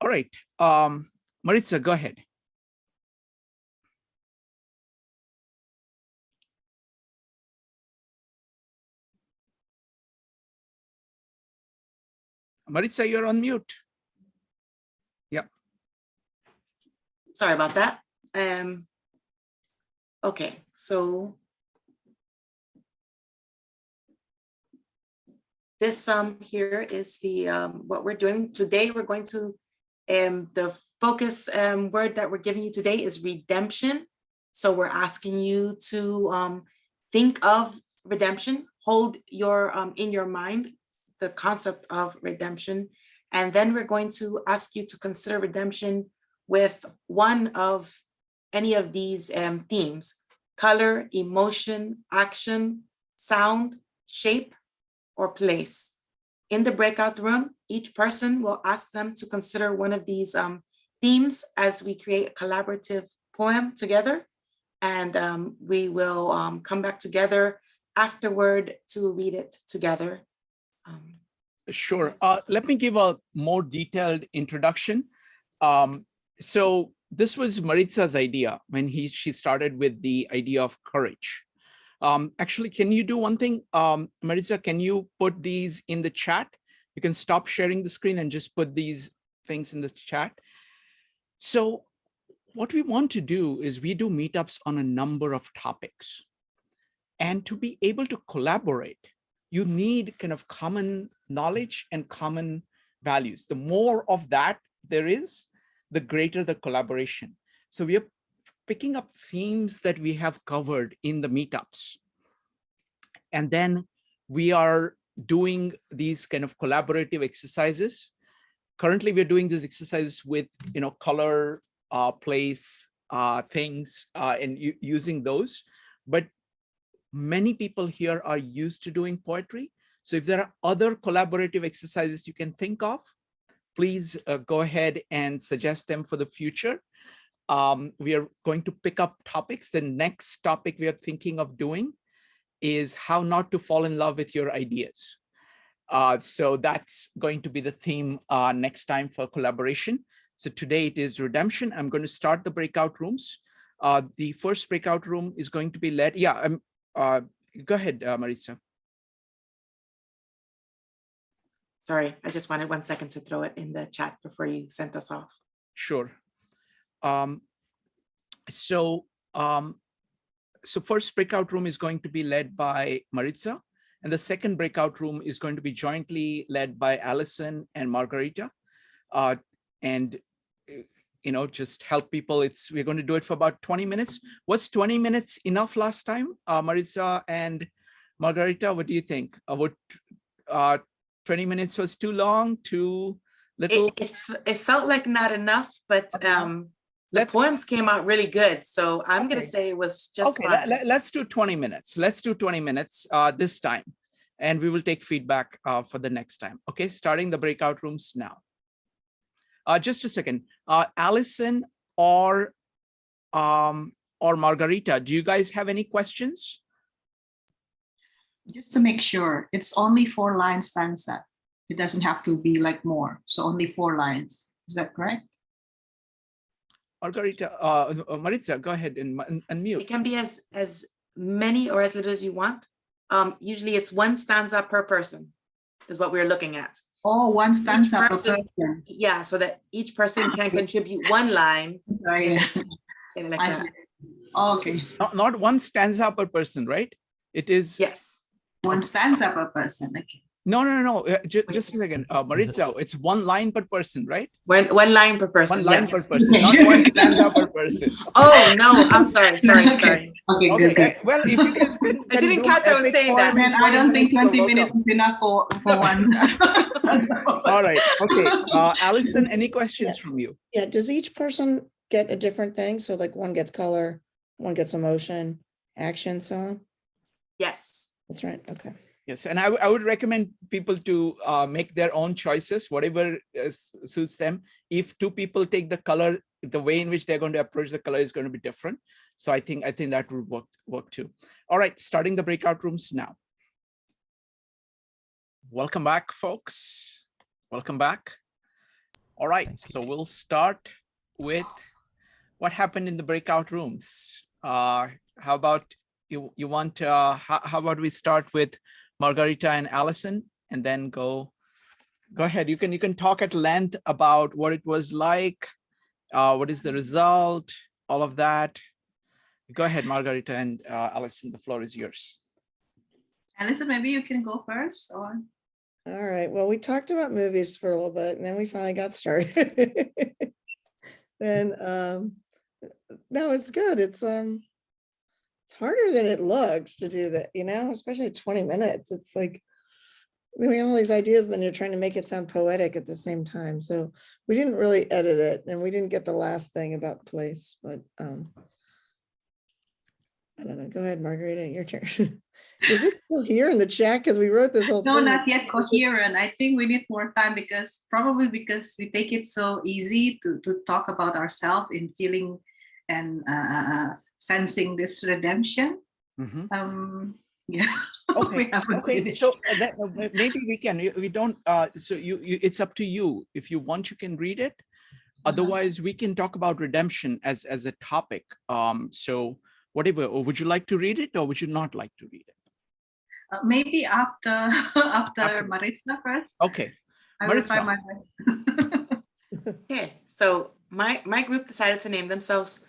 right. Maritza, go ahead. Maritza, you're on mute. Yep. Sorry about that. Okay, so this here is the what we're doing today. We're going to the focus word that we're giving you today is redemption. So we're asking you to think of redemption, hold your in your mind the concept of redemption, and then we're going to ask you to consider redemption with one of any of these themes: color, emotion, action, sound, shape, or place. In the breakout room, each person will ask them to consider one of these themes as we create a collaborative poem together. And we will come back together afterward to read it together. Sure. Let me give a more detailed introduction. So this was Maritza's idea when she started with the idea of courage. Actually, can you do one thing? Maritza, can you put these in the chat? You can stop sharing the screen and just put these things in the chat. So what we want to do is we do meetups on a number of topics. And to be able to collaborate, you need kind of common knowledge and common values. The more of that there is, the greater the collaboration. So we are picking up themes that we have covered in the meetups. And then we are doing these kind of collaborative exercises. Currently, we're doing these exercises with, color, place, things, and using those. But many people here are used to doing poetry. So if there are other collaborative exercises you can think of, please go ahead and suggest them for the future. We are going to pick up topics. The next topic we are thinking of doing is how not to fall in love with your ideas. So that's going to be the theme next time for collaboration. So today it is redemption. I'm going to start the breakout rooms. The first breakout room is going to be led. Yeah, go ahead, Maritza. Sorry, I just wanted 1 second to throw it in the chat before you sent us off. Sure. So first breakout room is going to be led by Maritza, and the second breakout room is going to be jointly led by Allison and Margarita. And just help people. We're going to do it for about 20 minutes. Was 20 minutes enough last time, Maritza and Margarita? What do you think? Would 20 minutes was too long, too little? It felt like not enough, but the poems came out really good. So I'm going to say it was just fine. Let's do 20 minutes. Let's do 20 minutes this time. And we will take feedback for the next time. Okay, starting the breakout rooms now. Just a second. Allison or Margarita, do you guys have any questions? Just to make sure, it's only 4 lines stanza. It doesn't have to be like more. So only 4 lines. Is that correct? Margarita, Maritza, go ahead and unmute. It can be as many or as little as you want. Usually it's 1 stanza per person is what we're looking at. Oh, 1 stanza per person. Yeah, so that each person can contribute 1 line. Sorry. Like that. Okay. Not 1 stanza per person, right? It is. Yes. 1 stanza per person. Okay. No. Just a second. Maritza, it's 1 line per person, right? One line per person. 1 line per person, not 1 stanza per person. Oh, no, I'm sorry. Okay, good. Well, if you guys can I didn't catch I was saying that. Man, I don't think 20 minutes is enough for 1. All right. Okay. Allison, any questions from you? Yeah. Does each person get a different thing? So like one gets color, one gets emotion, action, so on? Yes. That's right. Okay. Yes, and I would recommend people to make their own choices, whatever suits them. If two people take the color, the way in which they're going to approach the color is going to be different. So I think that would work too. All right, starting the breakout rooms now. Welcome back, folks. Welcome back. All right, so we'll start with what happened in the breakout rooms. How about you want? How about we start with Margarita and Allison, and then go ahead. You can talk at length about what it was like, what is the result, all of that. Go ahead, Margarita and Allison, the floor is yours. Allison, maybe you can go first, or? All right, well, we talked about movies for a little bit, and then we finally got started. And no, it's good. It's harder than it looks to do that, especially 20 minutes. It's like we have all these ideas, and then you're trying to make it sound poetic at the same time. So we didn't really edit it, and we didn't get the last thing about place, but I don't know. Go ahead, Margarita, your turn. Is it still here in the chat? Because we wrote this whole No, thing. not yet coherent. I think we need more time because we take it so easy to talk about ourselves in feeling and sensing this redemption. Yeah. Okay. Okay. So maybe we can. We don't. So it's up to you. If you want, you can read it. Otherwise, we can talk about redemption as a topic. So whatever. Or would you like to read it, or would you not like to read it? Maybe after Maritza first. Okay. I will try my best. Okay, so my group decided to name themselves,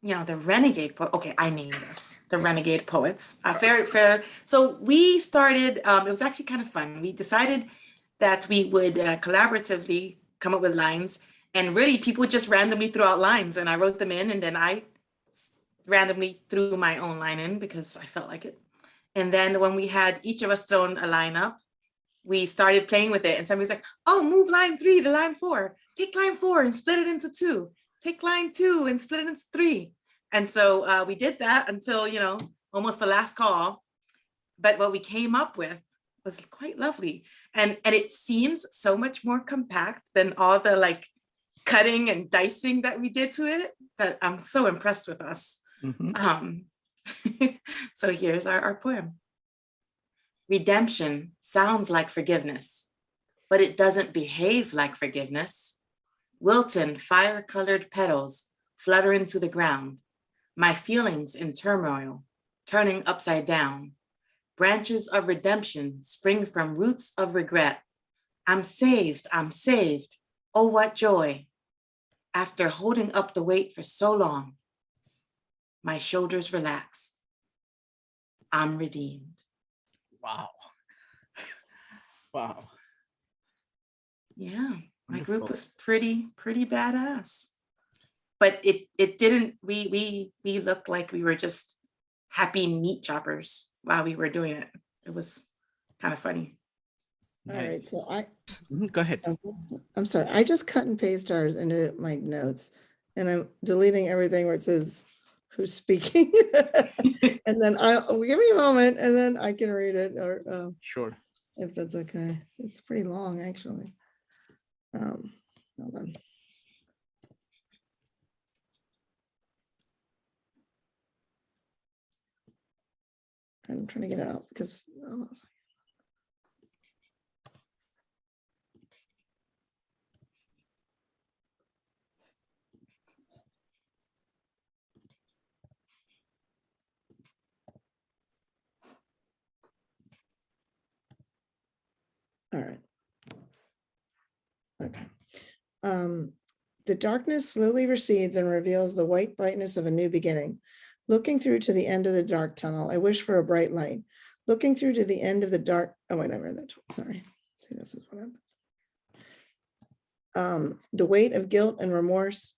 the Renegade Okay, I named us the Renegade Poets. Fair. So we started. It was actually kind of fun. We decided that we would collaboratively come up with lines, and really people just randomly threw out lines, and I wrote them in, and then I randomly threw my own line in because I felt like it. And then when we had each of us thrown a line up, we started playing with it. And somebody's like, oh, move line 3 to line 4. Take line 4 and split it into 2. Take line 2 and split it into 3. And so we did that until, almost the last call. But what we came up with was quite lovely. And it seems so much more compact than all the cutting and dicing that we did to it, that I'm so impressed with us. So here's our poem. Redemption sounds like forgiveness, but it doesn't behave like forgiveness. Wilton fire-colored petals fluttering to the ground, my feelings in turmoil, turning upside down. Branches of redemption spring from roots of regret. I'm saved, oh what joy. After holding up the weight for so long, my shoulders relaxed. I'm redeemed. Wow. Wow. Yeah, my Wonderful. group was pretty badass. But it didn't, we looked like we were just happy meat choppers while we were doing it. It was kind of funny. All right, so go ahead. I'm sorry. I just cut and paste ours into my notes, and I'm deleting everything where it says who's speaking. And then give me a moment, and then I can read it, or sure, if that's okay. It's pretty long, actually. Hold on. I'm trying to get it out because all right. Okay. The darkness slowly recedes and reveals the white brightness of a new beginning. Looking through to the end of the dark tunnel, I wish for a bright light. Looking through to the end of the dark, oh wait, I read that, sorry. See, this is what happens. The weight of guilt and remorse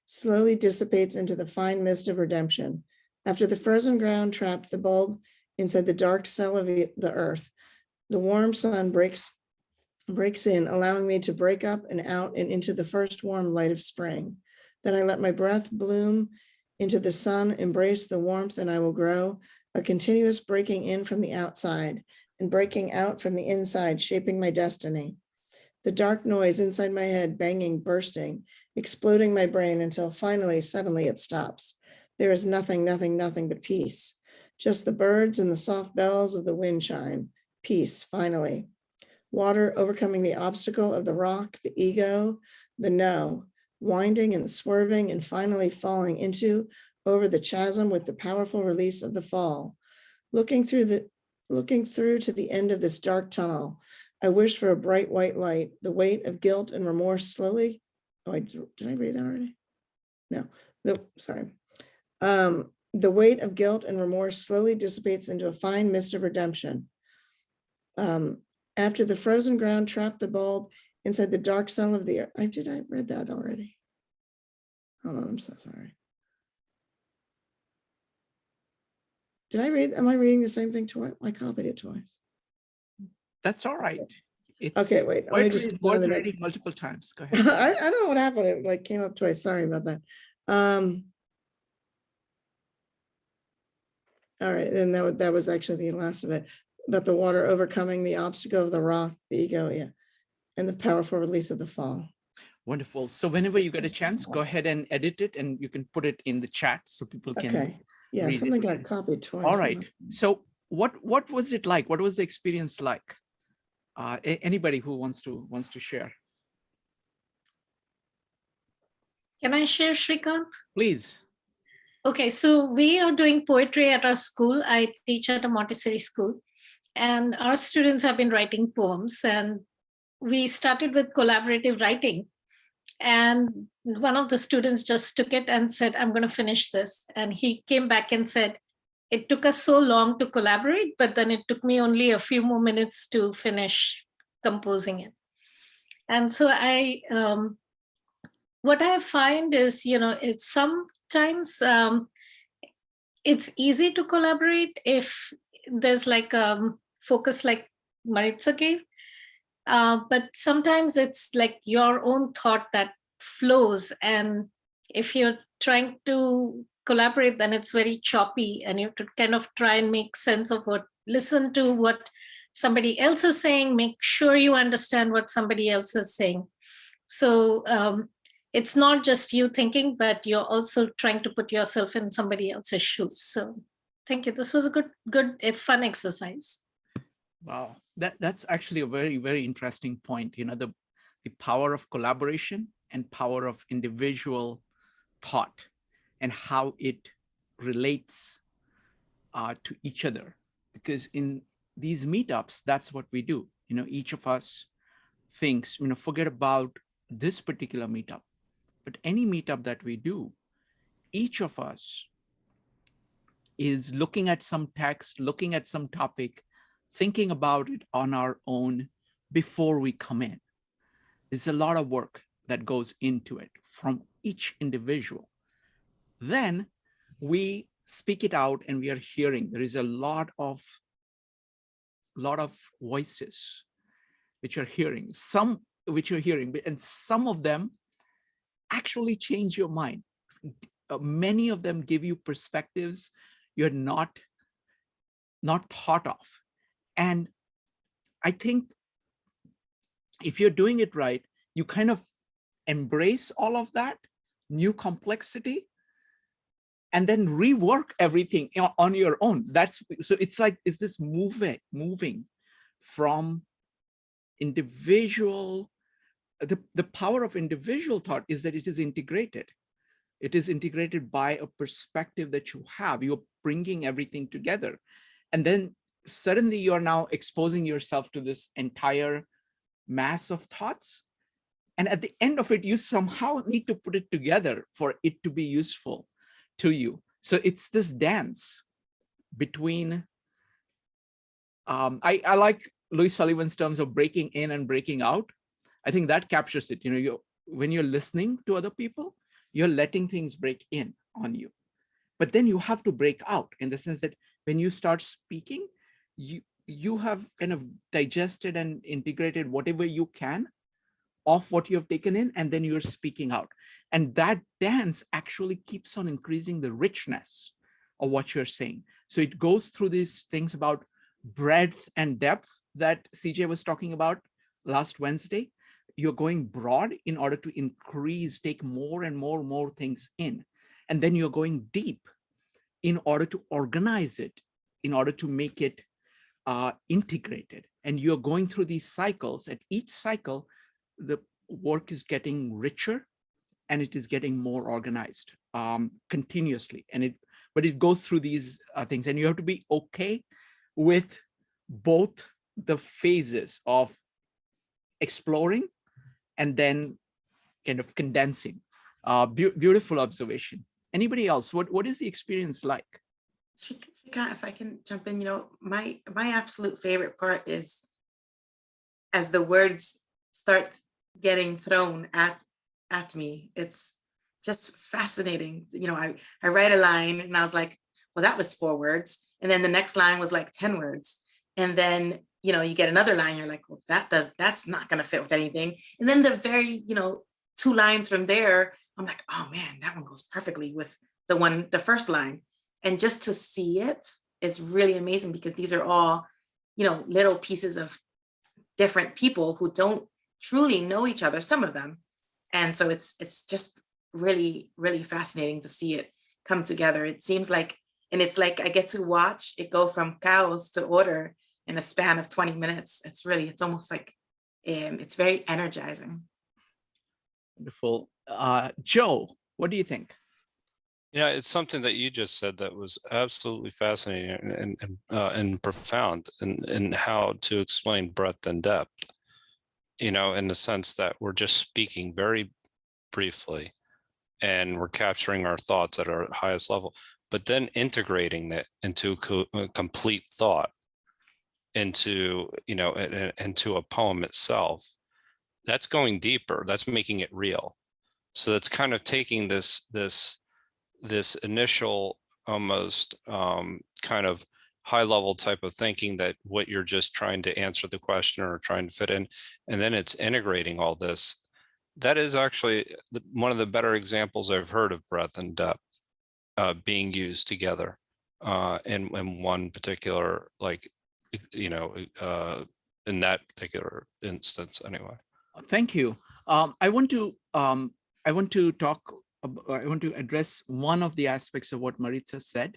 slowly dissipates into the fine mist of redemption. After the frozen ground trapped the bulb inside the dark cell of the earth, the warm sun breaks in, allowing me to break up and out and into the first warm light of spring. Then I let my breath bloom into the sun, embrace the warmth, and I will grow, a continuous breaking in from the outside. and breaking out from the inside, shaping my destiny. The dark noise inside my head, banging, bursting, exploding my brain until finally, suddenly it stops. There is nothing, nothing, nothing but peace. Just the birds and the soft bells of the wind chime. Peace, finally. Water overcoming the obstacle of the rock, the ego, the no, winding and swerving and finally falling into, over the chasm with the powerful release of the fall. Looking through to the end of this dark tunnel, I wish for a bright white light, the weight of guilt and remorse slowly. Oh, did I read that already? No, sorry. The weight of guilt and remorse slowly dissipates into a fine mist of redemption. After the frozen ground trapped the bulb inside the dark cell of the earth. I read that already. Hold on, I'm so sorry. Am I reading the same thing twice? I copied it twice. That's all right. It's Okay, wait. Let me poetry just is go to worth the next. reading multiple times. Go ahead. I don't know what happened. It like came up twice. Sorry about that. All right, and that was actually the last of it. About the water overcoming the obstacle of the rock, the ego, yeah, and the powerful release of the fall. Wonderful. So whenever you get a chance, go ahead and edit it, and you can put it in the chat so people can Okay. Yeah, read something it. got copied twice. All right. So what was it like? What was the experience like? Anybody who wants to share? Can I share, Shrikant? Please. Okay, so we are doing poetry at our school. I teach at a Montessori school, and our students have been writing poems, and we started with collaborative writing. And one of the students just took it and said, I'm going to finish this. And he came back and said, it took us so long to collaborate, but then it took me only a few more minutes to finish composing it. And so what I find is, it's sometimes it's easy to collaborate if there's like focus like Maritza gave. But sometimes it's like your own thought that flows. And if you're trying to collaborate, then it's very choppy and you have to kind of try and make sense of listen to what somebody else is saying, make sure you understand what somebody else is saying. So it's not just you thinking, but you're also trying to put yourself in somebody else's shoes. So thank you. This was a good, fun exercise. Wow, that's actually a very, very interesting point. The power of collaboration and power of individual thought and how it relates to each other. Because in these meetups, that's what we do. Each of us thinks, forget about this particular meetup, but any meetup that we do, each of us is looking at some text, looking at some topic, thinking about it on our own before we come in. There's a lot of work that goes into it from each individual. Then we speak it out and we are hearing. There is a lot of voices which you're hearing, and some of them actually change your mind. Many of them give you perspectives you're not thought of. And I think if you're doing it right, you kind of embrace all of that new complexity and then rework everything on your own. So it's like, is this moving from individual, the power of individual thought is that it is integrated. It is integrated by a perspective that you have. You're bringing everything together. And then suddenly you're now exposing yourself to this entire mass of thoughts. And at the end of it, you somehow need to put it together for it to be useful to you. So it's this dance between, I like Louis Sullivan's terms of breaking in and breaking out. I think that captures it. When you're listening to other people, you're letting things break in on you. But then you have to break out in the sense that when you start speaking, you have kind of digested and integrated whatever you can of what you have taken in, and then you're speaking out. And that dance actually keeps on increasing the richness of what you're saying. So it goes through these things about breadth and depth that CJ was talking about last Wednesday. You're going broad in order to increase, take more and more things in. And then you're going deep in order to organize it, in order to make it integrated. And you're going through these cycles. At each cycle, the work is getting richer and it is getting more organized continuously. But it goes through these things, and you have to be okay with both the phases of exploring and then kind of condensing. Beautiful observation. Anybody else? What is the experience like? Shrikant, if I can jump in, my absolute favorite part is as the words start getting thrown at me. It's just fascinating. I write a line and I was like, well, that was 4 words. And then the next line was like 10 words. And then, you get another line, you're like, well, that's not going to fit with anything. And then the very, 2 lines from there, I'm like, oh man, that one goes perfectly with the first line. And just to see it, it's really amazing because these are all, little pieces of different people who don't truly know each other, some of them. And so it's just really, really fascinating to see it come together. It seems like, and it's like I get to watch it go from chaos to order in a span of 20 minutes. It's almost like it's very energizing. Wonderful. Joe, what do you think? Yeah, it's something that you just said that was absolutely fascinating and profound in how to explain breadth and depth, in the sense that we're just speaking very briefly and we're capturing our thoughts at our highest level, but then integrating it into a complete thought, into a poem itself. That's going deeper. That's making it real. So that's kind of taking this initial almost kind of high level type of thinking that what you're just trying to answer the question or trying to fit in, and then it's integrating all this. That is actually one of the better examples I've heard of breadth and depth being used together in one particular, in that particular instance anyway. Thank you. I want to address one of the aspects of what Maritza said,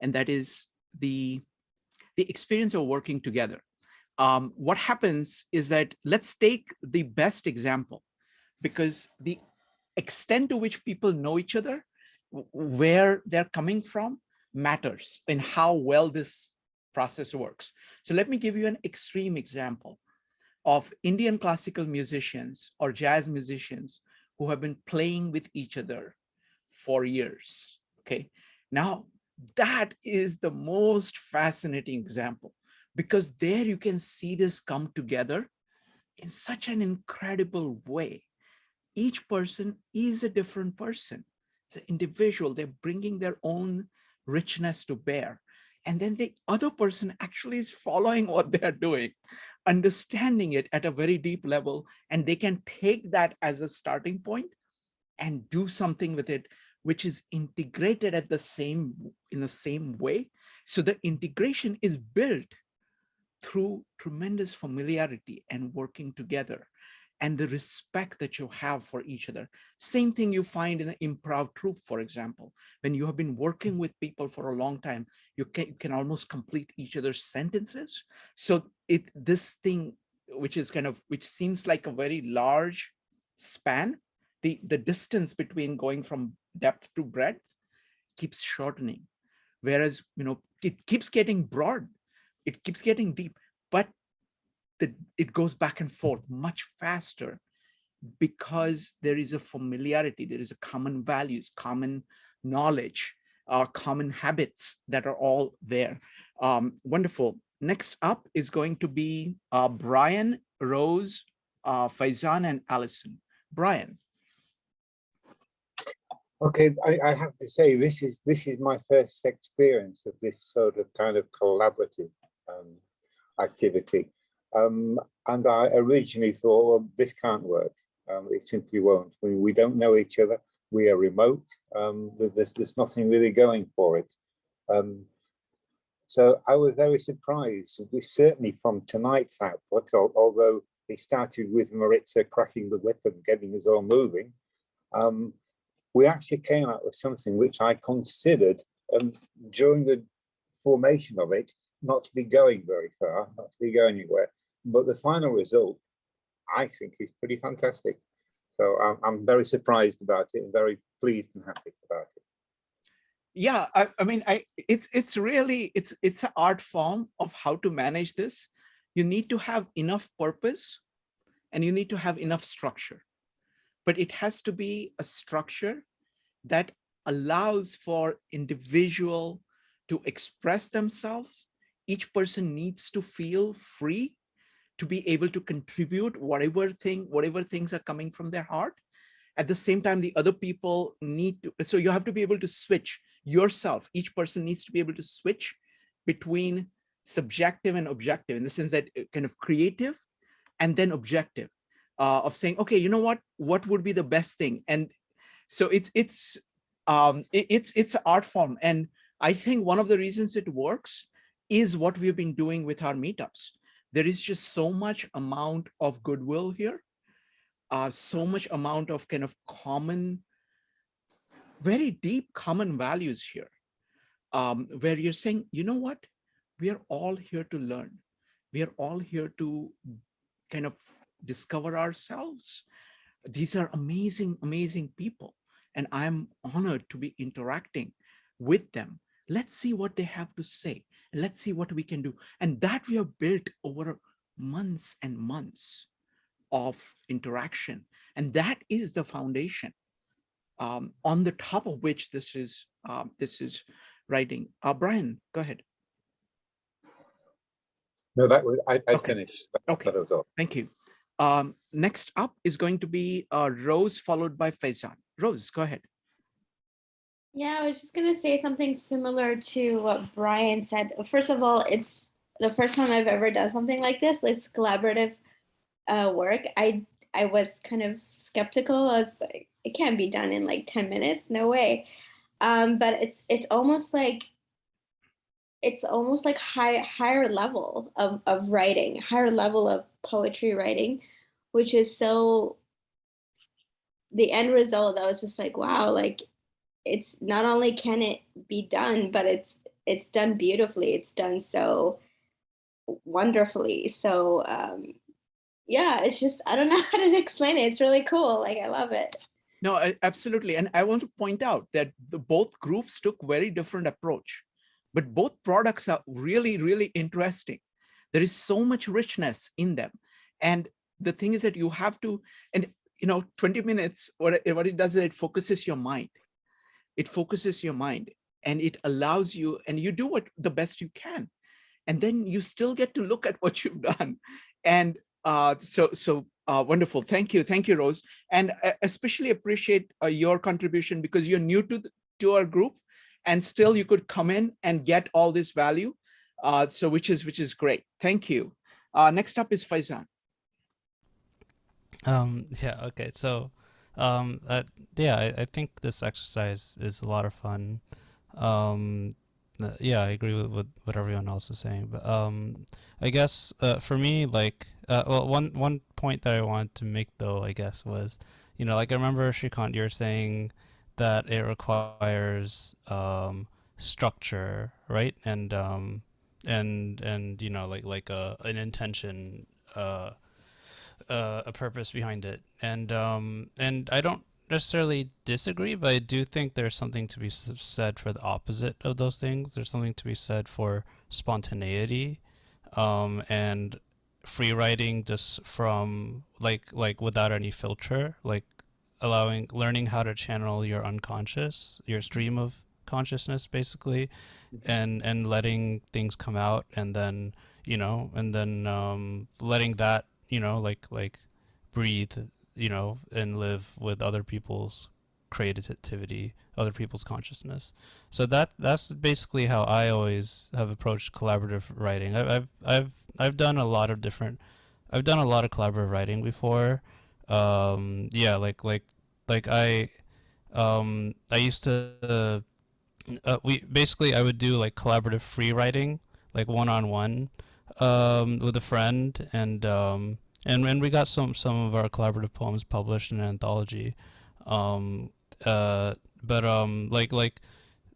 and that is the experience of working together. What happens is that, let's take the best example, because the extent to which people know each other, where they're coming from, matters in how well this process works. So let me give you an extreme example of Indian classical musicians or jazz musicians who have been playing with each other for years. Okay, now that is the most fascinating example, because there you can see this come together in such an incredible way. Each person is a different person. It's an individual. They're bringing their own richness to bear. And then the other person actually is following what they're doing, understanding it at a very deep level, and they can take that as a starting point and do something with it, which is integrated in the same way. So the integration is built through tremendous familiarity and working together, and the respect that you have for each other. Same thing you find in an improv troupe, for example. When you have been working with people for a long time, you can almost complete each other's sentences. So this thing, which seems like a very large span, the distance between going from depth to breadth keeps shortening. Whereas, it keeps getting broad, it keeps getting deep, but it goes back and forth much faster, because there is a familiarity, there is a common values, common knowledge, common habits that are all there. Wonderful. Next up is going to be Brian, Rose, Faizan, and Allison. Brian. Okay, I have to say this is my first experience of this sort of kind of collaborative activity. And I originally thought, well, this can't work. It simply won't. We don't know each other. We are remote. There's nothing really going for it. So I was very surprised, certainly from tonight's output, although they started with Maritza cracking the whip and getting us all moving, we actually came out with something which I considered during the formation of it not to be going very far, not to be going anywhere. But the final result, I think, is pretty fantastic. So I'm very surprised about it and very pleased and happy about it. Yeah, I mean, it's really it's an art form of how to manage this. You need to have enough purpose and you need to have enough structure, but it has to be a structure that allows for individual to express themselves. Each person needs to feel free to be able to contribute whatever things are coming from their heart. At the same time, the other people need to, so you have to be able to switch yourself. Each person needs to be able to switch between subjective and objective, in the sense that kind of creative and then objective, of saying, okay, you know what would be the best thing? And so it's an art form. And I think one of the reasons it works is what we've been doing with our meetups. There is just so much amount of goodwill here. So much amount of kind of common, very deep common values here, where you're saying, you know what, we are all here to learn. We are all here to kind of discover ourselves. These are amazing, amazing people. And I'm honored to be interacting with them. Let's see what they have to say. And let's see what we can do. And that we have built over months and months of interaction. And that is the foundation on the top of which this is writing. Brian, go ahead. No, that was, I Okay. finished. Okay, That was all. thank you. Next up is going to be Rose, followed by Faizan. Rose, go ahead. Yeah, I was just gonna say something similar to what Brian said. First of all, it's the first time I've ever done something like this. It's collaborative work. I was kind of skeptical. I was like, it can't be done in like 10 minutes, no way. But it's almost like higher level of writing, higher level of poetry writing, which is so, the end result, I was just like, wow, like it's not only can it be done, but it's done beautifully. It's done so wonderfully. So yeah, it's just, I don't know how to explain it. It's really cool. Like, I love it. No, absolutely. And I want to point out that both groups took very different approach, but both products are really, really interesting. There is so much richness in them. And the thing is that you have to, and 20 minutes, what it does is it focuses your mind. It focuses your mind and it allows you, and you do the best you can. And then you still get to look at what you've done. And so wonderful. Thank you, Rose. And I especially appreciate your contribution, because you're new to our group, and still you could come in and get all this value. So which is great. Thank you. Next up is Faizan. Yeah, okay. So yeah, I think this exercise is a lot of fun. Yeah, I agree with what everyone else is saying, but I guess for me, like well, one point that I wanted to make, though, I guess, was, like, I remember, Shrikant, you're saying that it requires structure, right? And like an intention, a purpose behind it, and I don't necessarily disagree, but I do think there's something to be said for the opposite of those things. There's something to be said for spontaneity, and free writing, just from like without any filter, like learning how to channel your unconscious, your stream of consciousness, basically, and letting things come out, and then letting that like breathe, and live with other people's creativity, other people's consciousness. So that's basically how I always have approached collaborative writing. I've done a lot of collaborative writing before. Yeah, like I used to I would do like collaborative free writing, like one-on-one, with a friend, and we got some of our collaborative poems published in an anthology. Um, like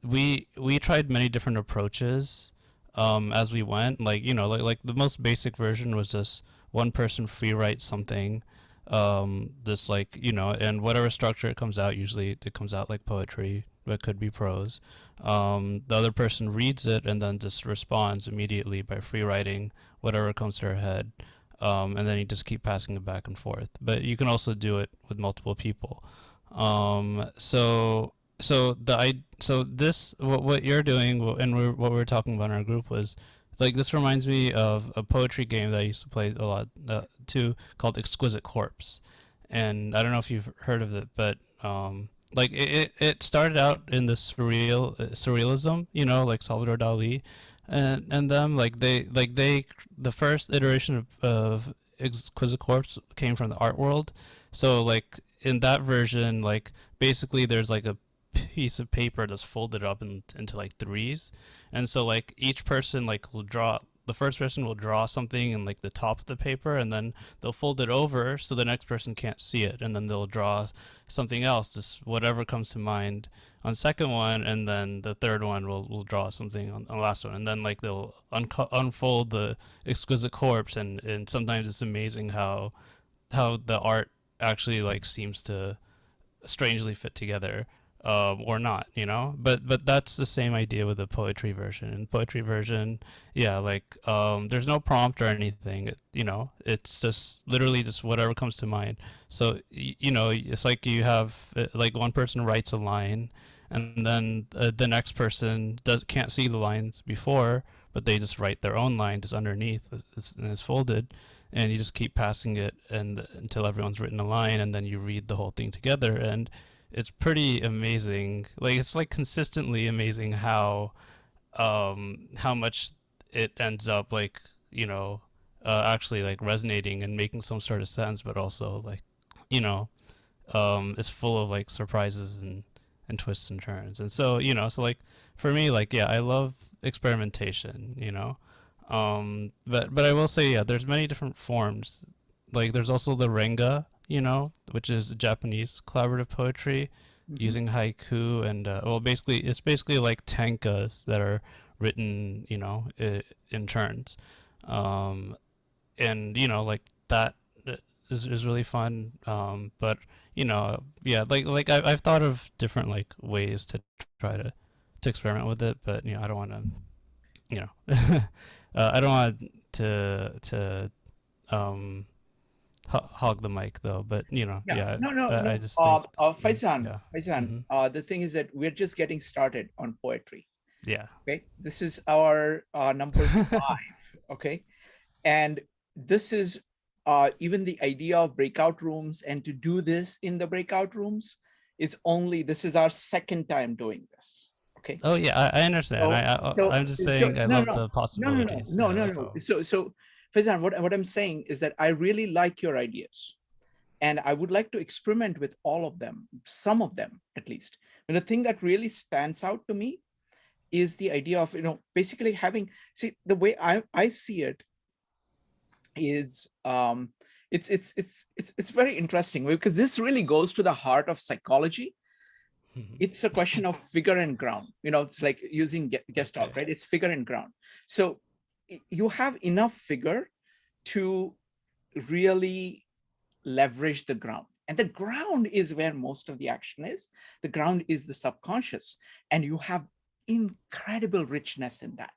we tried many different approaches as we went. Like, you know, like the most basic version was just one person free write something, just like, you know, and whatever structure it comes out, usually it comes out like poetry, but it could be prose. The other person reads it and then just responds immediately by free writing whatever comes to her head. And then you just keep passing it back and forth. But you can also do it with multiple people. So this, what you're doing, and what we were talking about in our group, was like, this reminds me of a poetry game that I used to play a lot too, called Exquisite Corpse. And I don't know if you've heard of it, but like it started out in the surrealism, you know, like Salvador Dali, and them, like they the first iteration of Exquisite Corpse came from the art world. So like in that version, like basically there's like a piece of paper that's folded up into like threes, and so like each person like will draw, the first person will draw something in like the top of the paper, and then they'll fold it over so the next person can't see it, and then they'll draw something else, just whatever comes to mind on second one, and then the third one will draw something on the last one, and then like they'll unfold the Exquisite Corpse, and sometimes it's amazing how the art actually like seems to strangely fit together, or not, you know. But that's the same idea with the poetry version. In poetry version, yeah, like there's no prompt or anything, you know, it's just literally just whatever comes to mind. So you know, it's like you have like one person writes a line, and then the next person can't see the lines before, but they just write their own line just underneath, and it's folded, and you just keep passing it until everyone's written a line, and then you read the whole thing together. And it's pretty amazing. Like, it's like consistently amazing how much it ends up like, you know, actually like resonating and making some sort of sense, but also like, you know, it's full of like surprises and twists and turns. And so, you know, so like for me, like, yeah, I love experimentation, you know. But I will say, yeah, there's many different forms. Like there's also the Renga, you know, which is Japanese collaborative poetry using haiku, and well, basically it's basically like tankas that are written, you know, in turns, and you know, like that is really fun. But you know, yeah, like I've thought of different like ways to try to experiment with it, but you know, I don't want to, you know, I don't want to hog the mic though, but you know, yeah, no. I just think, Faizan, yeah. Faizan, the thing is that we're just getting started on poetry. Yeah. Okay, this is our number 5. Okay, and this is even the idea of breakout rooms, and to do this in the breakout rooms is this is our second time doing this. Okay. Oh yeah, I understand. I'm just saying I love the possibilities. No. So Faizan, what I'm saying is that I really like your ideas, and I would like to experiment with all of them, some of them at least. And the thing that really stands out to me is the idea of, you know, basically see, the way I see it is it's very interesting, because this really goes to the heart of psychology. It's a question of figure and ground. You know, it's like using Gestalt, right? It's figure and ground. So you have enough figure to really leverage the ground. And the ground is where most of the action is. The ground is the subconscious. And you have incredible richness in that.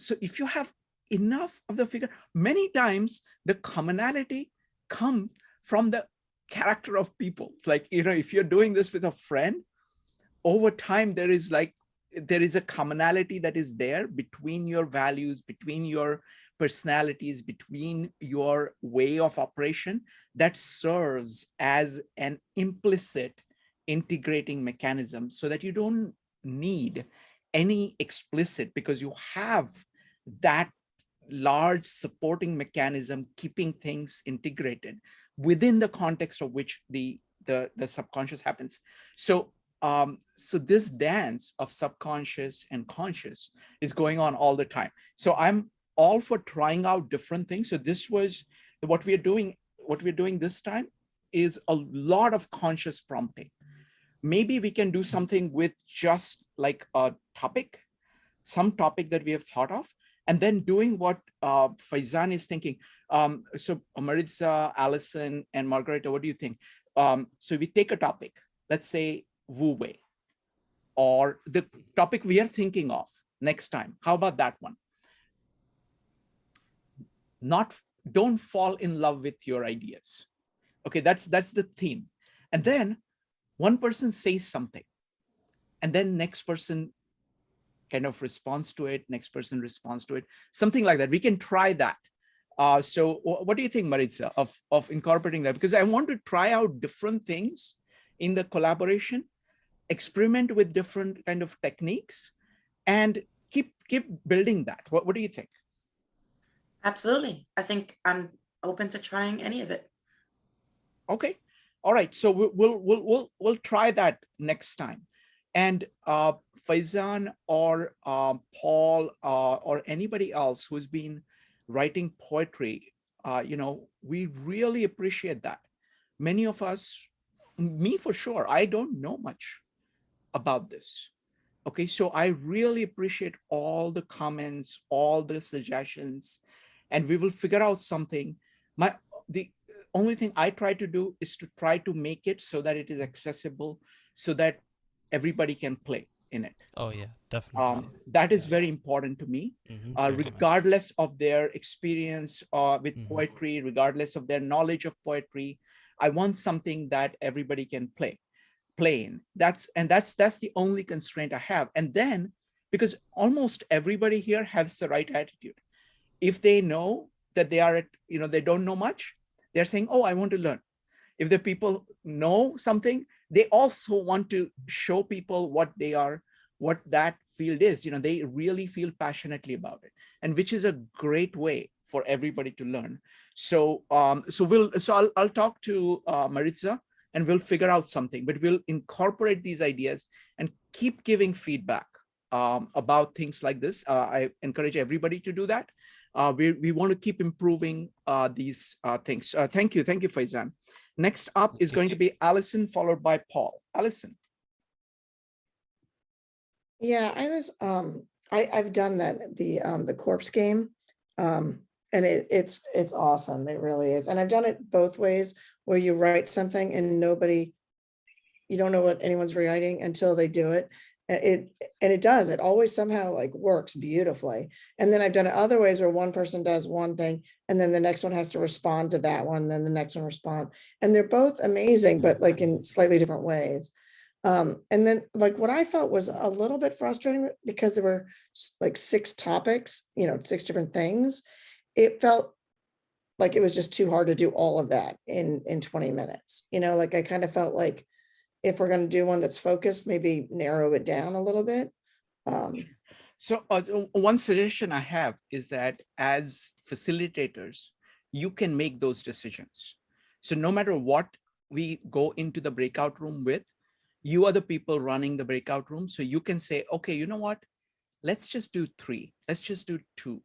So if you have enough of the figure, many times the commonality comes from the character of people. It's like, you know, if you're doing this with a friend, over time there is a commonality that is there between your values, between your personalities, between your way of operation, that serves as an implicit integrating mechanism, so that you don't need any explicit, because you have that large supporting mechanism keeping things integrated within the context of which the subconscious happens. So so this dance of subconscious and conscious is going on all the time. So I'm all for trying out different things. So this was what we're doing this time is a lot of conscious prompting. Maybe we can do something with just like a topic, some topic that we have thought of, and then doing what Faizan is thinking. So Maritza, Allison, and Margareta, what do you think? So we take a topic, let's say Wu Wei, or the topic we are thinking of next time. How about that one? Don't fall in love with your ideas. Okay, that's the theme. And then one person says something, and then next person kind of responds to it, next person responds to it, something like that. We can try that. So what do you think, Maritza, of incorporating that? Because I want to try out different things in the collaboration, experiment with different kind of techniques, and keep building that. What do you think? Absolutely. I think I'm open to trying any of it. Okay. All right. So we'll try that next time. And Faizan or Paul or anybody else who's been writing poetry, we really appreciate that. Many of us, me for sure, I don't know much about this. Okay, so I really appreciate all the comments, all the suggestions, and we will figure out something. The only thing I try to do is to try to make it so that it is accessible, so that everybody can play in it. Oh yeah, definitely. That is very important to me, regardless of their experience with poetry, regardless of their knowledge of poetry. I want something that everybody can play in. That's the only constraint I have. And then, because almost everybody here has the right attitude. If they know that they are they don't know much, they're saying, oh, I want to learn. If the people know something, they also want to show people what that field is. They really feel passionately about it, and which is a great way for everybody to learn. So I'll talk to Maritza, and we'll figure out something, but we'll incorporate these ideas and keep giving feedback about things like this. I encourage everybody to do that. We want to keep improving these things. Thank you, Faizan. Next up is going to be Allison, followed by Paul. Allison. Yeah, I've done that, the corpse game. And it's awesome. It really is. And I've done it both ways, where you write something and you don't know what anyone's writing until they do it. It always somehow like works beautifully. And then I've done it other ways where one person does one thing and then the next one has to respond to that one, then the next one respond. And they're both amazing, but like in slightly different ways. And then like what I felt was a little bit frustrating, because there were like 6 topics, 6 different things. It felt like it was just too hard to do all of that in 20 minutes. Like I kind of felt like, if we're going to do one that's focused, maybe narrow it down a little bit. So one suggestion I have is that as facilitators, you can make those decisions. So no matter what we go into the breakout room with, you are the people running the breakout room. So you can say, okay, you know what? Let's just do 3. Let's just do 2.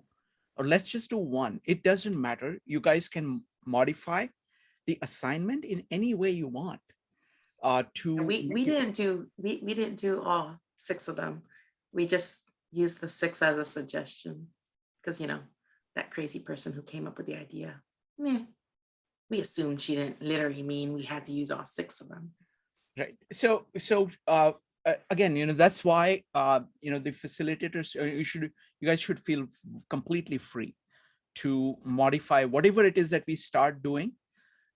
Or let's just do 1. It doesn't matter. You guys can modify the assignment in any way you want. We didn't do all 6 of them. We just used the 6 as a suggestion, because that crazy person who came up with the idea, we assumed she didn't literally mean we had to use all 6 of them. Right. So again, that's why the facilitators, you guys should feel completely free to modify whatever it is that we start doing.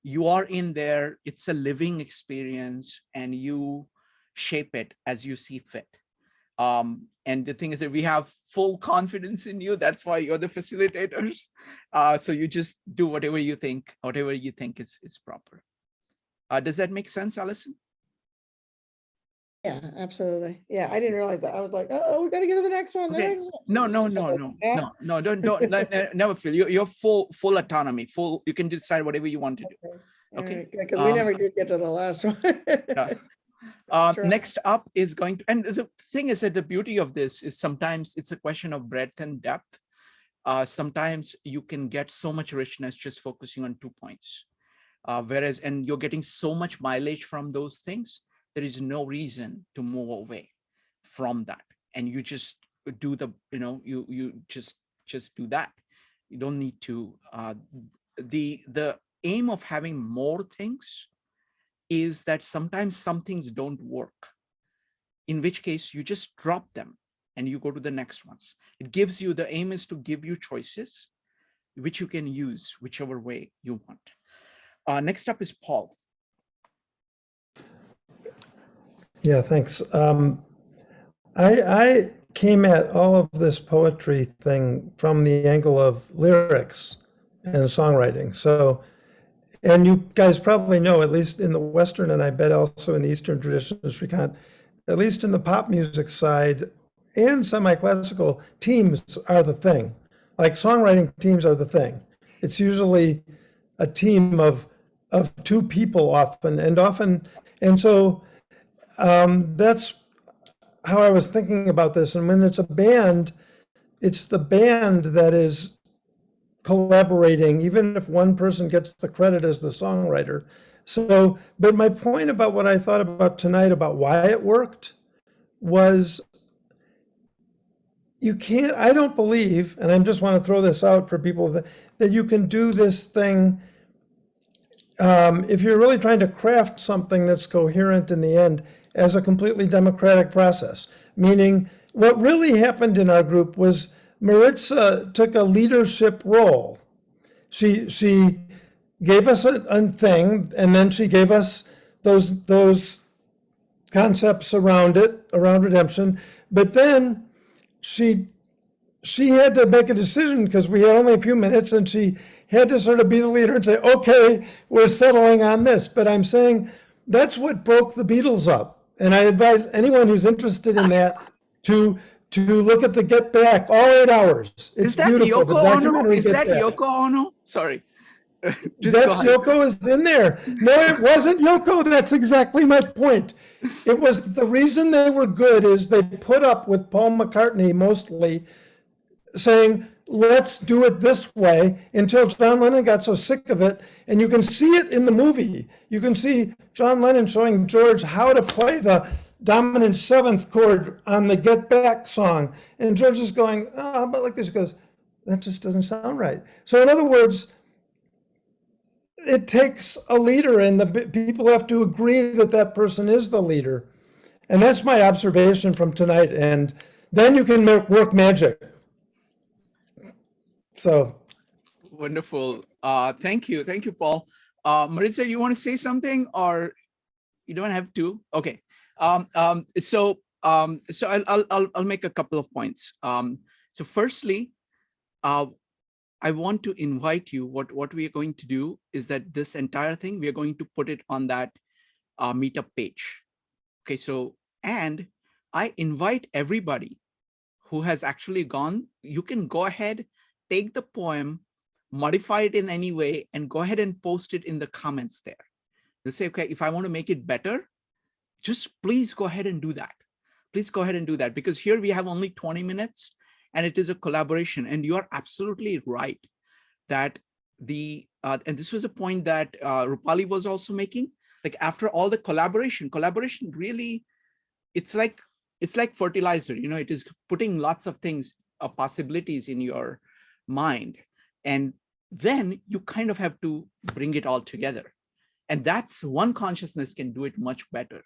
You are in there, it's a living experience, and you shape it as you see fit. And the thing is that we have full confidence in you. That's why you're the facilitators. So you just do whatever you think is proper. Does that make sense, Allison? Yeah, absolutely. Yeah, I didn't realize that. I was like, oh, we got to get to the next one. Okay. No, don't never feel. You're full autonomy. You can decide whatever you want to do. Okay. Because we never did get to the last one. Sure. Next up is going to, and the thing is that the beauty of this is sometimes it's a question of breadth and depth. Sometimes you can get so much richness just focusing on 2 points. Whereas, and you're getting so much mileage from those things, there is no reason to move away from that. And you just do the, you just do that. You don't need to, the aim of having more things is that sometimes some things don't work, in which case you just drop them and you go to the next ones. It gives you, the aim is to give you choices which you can use whichever way you want. Next up is Paul. Yeah, thanks. I came at all of this poetry thing from the angle of lyrics and songwriting. So, and you guys probably know, at least in the Western, and I bet also in the Eastern tradition, Srikant, at least in the pop music side and semi-classical, teams are the thing. Like songwriting teams are the thing. It's usually a team of 2 people often, and so that's how I was thinking about this. And when it's a band, it's the band that is collaborating, even if one person gets the credit as the songwriter. So, but my point about what I thought about tonight, about why it worked, was you can't, I don't believe, and I just want to throw this out for people, that you can do this thing if you're really trying to craft something that's coherent in the end as a completely democratic process. Meaning, what really happened in our group was Maritza took a leadership role. She gave us a thing, and then she gave us those concepts around it, around redemption. But then she had to make a decision because we had only a few minutes, and she had to sort of be the leader and say, okay, we're settling on this. But I'm saying that's what broke the Beatles up. And I advise anyone who's interested in that to look at the Get Back, all 8 hours. It's Is that beautiful. Yoko Ono? Is that Yoko Ono? Sorry. That's Yoko is in there. No, it wasn't Yoko. That's exactly my point. It was the reason they were good is they put up with Paul McCartney mostly saying, let's do it this way, until John Lennon got so sick of it. And you can see it in the movie. You can see John Lennon showing George how to play the dominant 7th chord on the Get Back song. And George is going, oh, but like this. He goes, that just doesn't sound right. So in other words, it takes a leader, and the people have to agree that that person is the leader. And that's my observation from tonight. And then you can work magic. So. Wonderful. Thank you, Paul. Maritza, you want to say something, or you don't have to? Okay. So I'll make a couple of points. So firstly, I want to invite you. What we are going to do is that this entire thing, we are going to put it on that meetup page. Okay. So, and I invite everybody who has actually gone. You can go ahead, take the poem, modify it in any way, and go ahead and post it in the comments there. You say, okay, if I want to make it better, just please go ahead and do that. Please go ahead and do that, because here we have only 20 minutes and it is a collaboration. And you are absolutely right that and this was a point that Rupali was also making, like after all the collaboration really, it's like fertilizer, it is putting lots of things, possibilities in your mind. And then you kind of have to bring it all together. And that's one consciousness can do it much better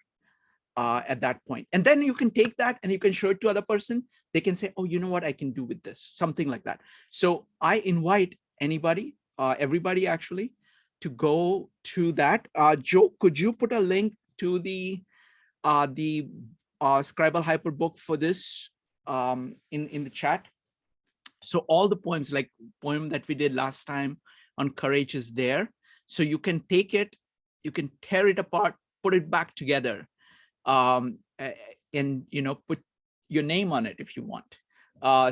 at that point. And then you can take that and you can show it to other person. They can say, oh, you know what I can do with this, something like that. So I invite anybody, everybody actually, to go to that. Joe, could you put a link to the Scribal Hyper book for this in the chat? So all the poems, like poem that we did last time on courage, is there. So you can take it, you can tear it apart, put it back together, and put your name on it if you want.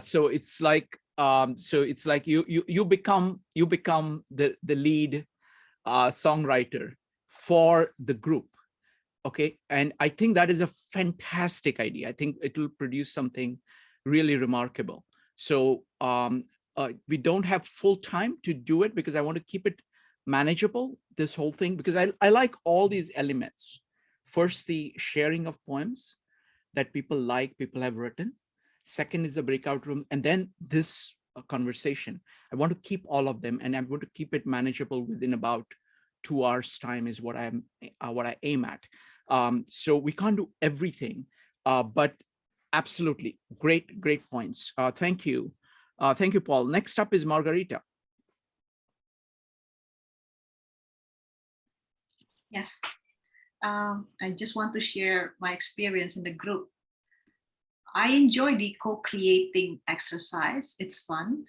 So it's like you become the lead songwriter for the group. Okay, and I think that is a fantastic idea. I think it will produce something really remarkable. So we don't have full time to do it because I want to keep it manageable, this whole thing, because I like all these elements. First, the sharing of poems that people have written. Second is the breakout room, and then this conversation. I want to keep all of them, and I'm going to keep it manageable within about 2 hours time is what I aim at. So we can't do everything, but absolutely great points. Thank you, Paul. Next up is Margarita. Yes, I just want to share my experience in the group. I enjoy the co-creating exercise. It's fun.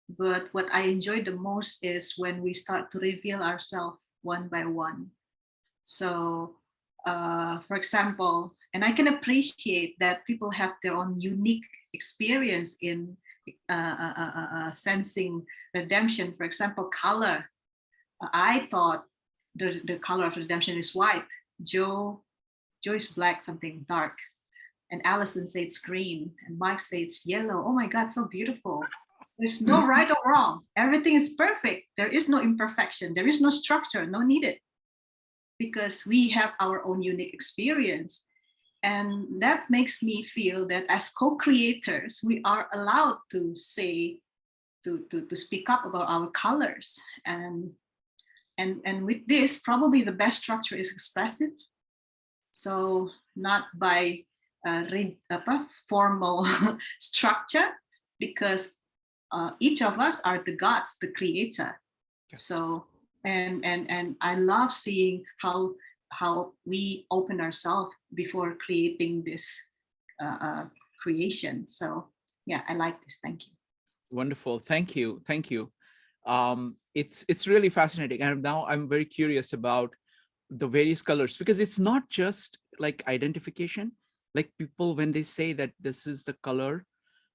But what I enjoy the most is when we start to reveal ourselves one by one. So, for example, and I can appreciate that people have their own unique experience in sensing redemption. For example, color. I thought the color of redemption is white. Joe is black, something dark. And Allison said it's green, and Mike said it's yellow. Oh my God, so beautiful. There's no right or wrong. Everything is perfect. There is no imperfection. There is no structure, no needed. Because we have our own unique experience. And that makes me feel that as co-creators, we are allowed to say, to speak up about our colors. And with this, probably the best structure is expressive. So not by formal structure, because each of us are the gods, the creator. Yes. So and I love seeing how we open ourselves before creating this creation. So yeah, I like this. Thank you. Wonderful. Thank you. It's really fascinating, and now I'm very curious about the various colors, because it's not just like identification. Like people, when they say that this is the color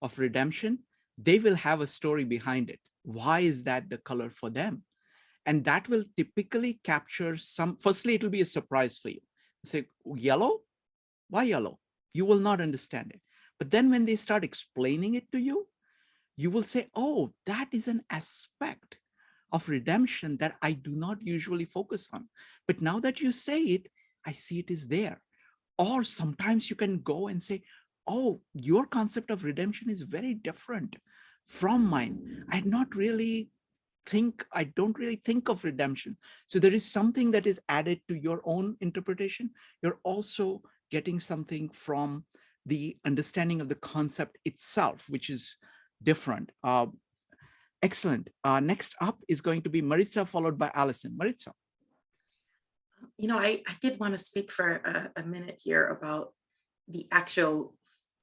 of redemption, they will have a story behind it. Why is that the color for them? And that will typically capture firstly, it will be a surprise for you. Say, yellow? Why yellow? You will not understand it. But then when they start explaining it to you, you will say, oh, that is an aspect of redemption that I do not usually focus on. But now that you say it, I see it is there. Or sometimes you can go and say, oh, your concept of redemption is very different from mine. I don't really think of redemption. So there is something that is added to your own interpretation. You're also getting something from the understanding of the concept itself, which is different. Excellent. Next up is going to be Maritza, followed by Allison. Maritza. I did want to speak for a minute here about the actual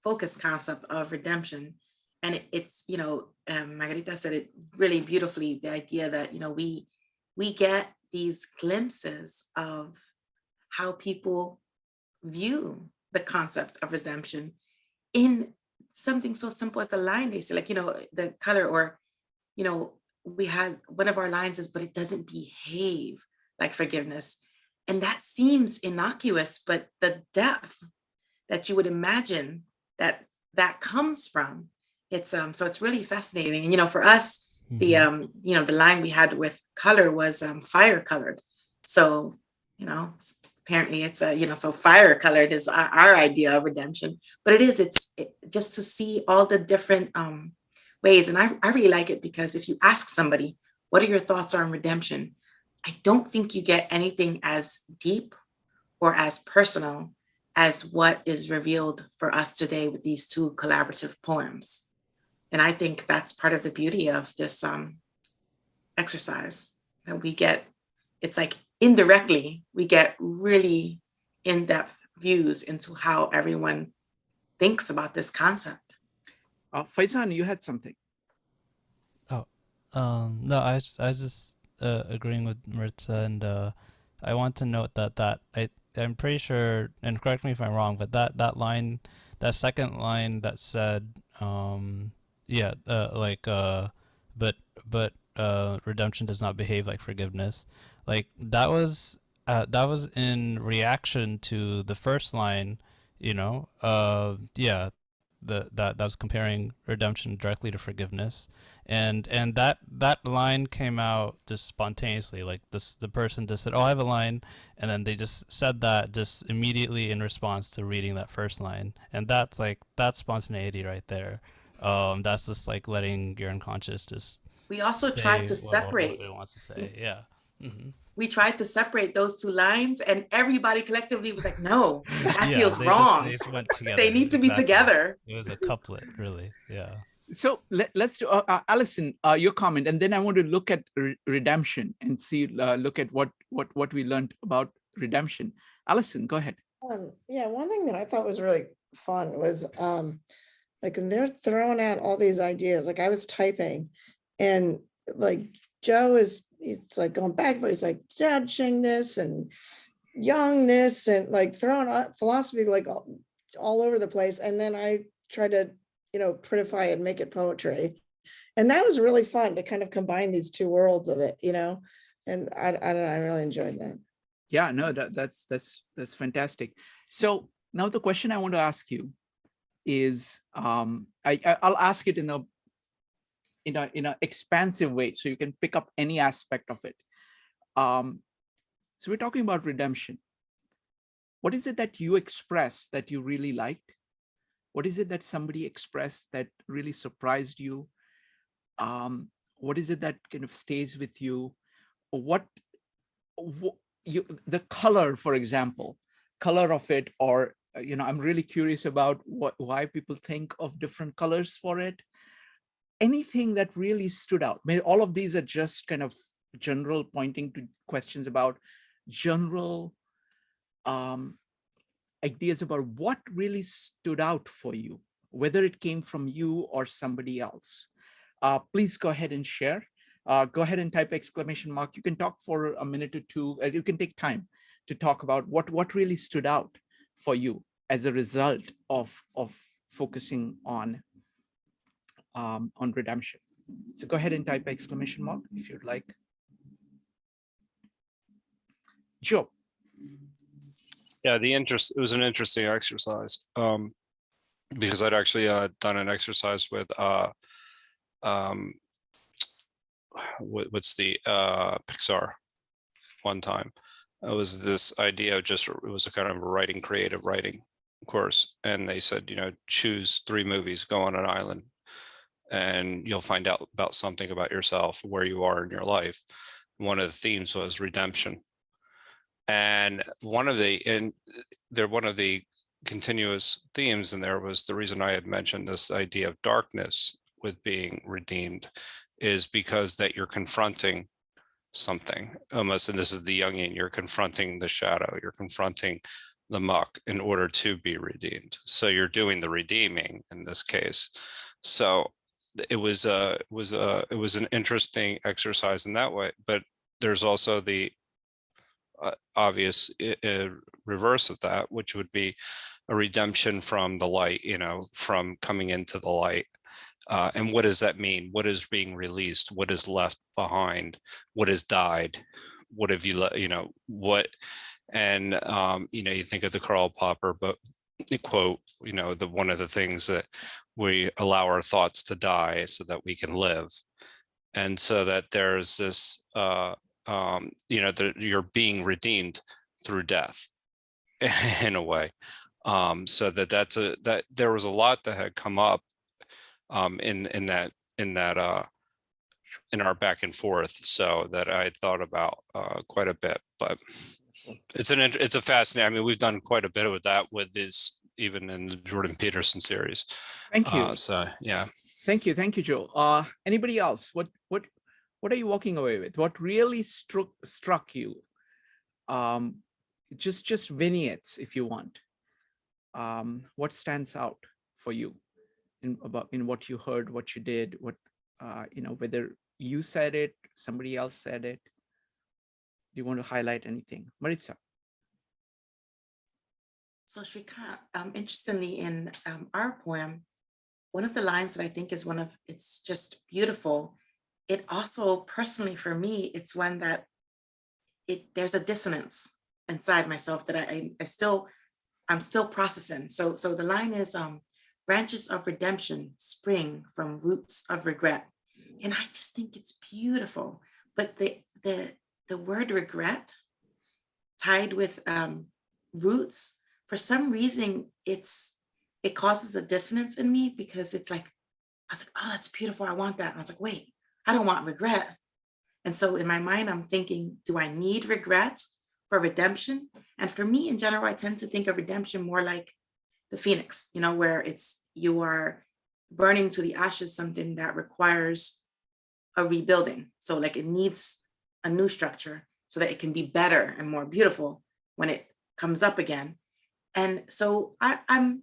focus concept of redemption. And it's, Margarita said it really beautifully, the idea that, we get these glimpses of how people view the concept of redemption in something so simple as the line they say, like, the color, or, we had one of our lines is, but it doesn't behave like forgiveness. And that seems innocuous, but the depth that you would imagine that comes from, it's so it's really fascinating. And for us, the the line we had with color was fire colored. So apparently it's so fire colored is our idea of redemption. But it's just to see all the different ways. And I really like it, because if you ask somebody, what are your thoughts on redemption? I don't think you get anything as deep or as personal as what is revealed for us today with these two collaborative poems. And I think that's part of the beauty of this exercise, that we get, it's like indirectly, we get really in-depth views into how everyone thinks about this concept. Faizan, you had something. No, I was just agreeing with Maritza, and I want to note that I'm pretty sure, and correct me if I'm wrong, but that line, that second line that said, but redemption does not behave like forgiveness, like that was that was in reaction to the first line, you know, yeah, that was comparing redemption directly to forgiveness, and that line came out just spontaneously. Like the person just said, "Oh, I have a line," and then they just said that just immediately in response to reading that first line, and that's spontaneity right there. That's just like letting your unconscious just. We also tried to separate. What it wants to say, yeah. Mm-hmm. We tried to separate those two lines, and everybody collectively was like, no, that Yeah, feels they wrong. just went together. They need to be Exactly. together. It was a couplet, really. Yeah. So let's do Allison, your comment, and then I want to look at redemption and see, look at what we learned about redemption. Allison, go ahead. Yeah, one thing that I thought was really fun was like, and they're throwing out all these ideas. Like I was typing, and like Joe it's like going back, but he's like judging this and youngness and like throwing out philosophy like all over the place. And then I tried to, you know, prettify it and make it poetry. And that was really fun to kind of combine these two worlds of it, you know, and I don't know, I really enjoyed that. Yeah, no, that's fantastic. So now the question I want to ask you is, I'll ask it in a expansive way, so you can pick up any aspect of it. So we're talking about redemption. What is it that you expressed that you really liked? What is it that somebody expressed that really surprised you? What is it that kind of stays with you? The color, for example, color of it, or you know, I'm really curious about why people think of different colors for it. Anything that really stood out. I mean, all of these are just kind of general, pointing to questions about general ideas about what really stood out for you, whether it came from you or somebody else. Please go ahead and share. Go ahead and type exclamation mark. You can talk for a minute or two. You can take time to talk about what really stood out for you as a result of focusing on redemption. So go ahead and type exclamation mark if you'd like. Joe. Yeah, it was an interesting exercise because I'd actually done an exercise with what's the Pixar one time. It was this idea of it was a kind of a creative writing course, and they said, you know, choose 3 movies, go on an island, and you'll find out about something about yourself, where you are in your life. One of the themes was redemption, and one of the continuous themes in there was the reason I had mentioned this idea of darkness with being redeemed is because that you're confronting something almost, and this is the Jungian, you're confronting the shadow, you're confronting the muck in order to be redeemed. So you're doing the redeeming in this case. So it was an interesting exercise in that way, but there's also the obvious reverse of that, which would be a redemption from the light, you know, from coming into the light. And what does that mean? What is being released? What is left behind? What has died? What have you, you know, what? And, you know, you think of the Karl Popper, but quote, you know, one of the things that we allow our thoughts to die so that we can live. And so that there's this, you know, that you're being redeemed through death in a way. So that there was a lot that had come up in our back and forth, so that I thought about quite a bit. But it's a fascinating. I mean, we've done quite a bit with that with this, even in the Jordan Peterson series. Thank you. So yeah. Thank you, Joe. Anybody else? What are you walking away with? What really struck you? Just vignettes, if you want. What stands out for you in what you heard, what you did, what you know, whether you said it, somebody else said it. Do you want to highlight anything, Maritza? So Shrikant, interestingly, in our poem, one of the lines that I think is it's just beautiful. It also, personally for me, it's one that there's a dissonance inside myself that I'm still processing. So the line is branches of redemption spring from roots of regret. And I just think it's beautiful. But the word regret tied with roots, for some reason, it causes a dissonance in me, because it's like, I was like, oh, that's beautiful. I want that. And I was like, wait, I don't want regret. And so in my mind, I'm thinking, do I need regret for redemption? And for me in general, I tend to think of redemption more like the phoenix, where you are burning to the ashes something that requires a rebuilding. So like it needs a new structure so that it can be better and more beautiful when it comes up again. And so I'm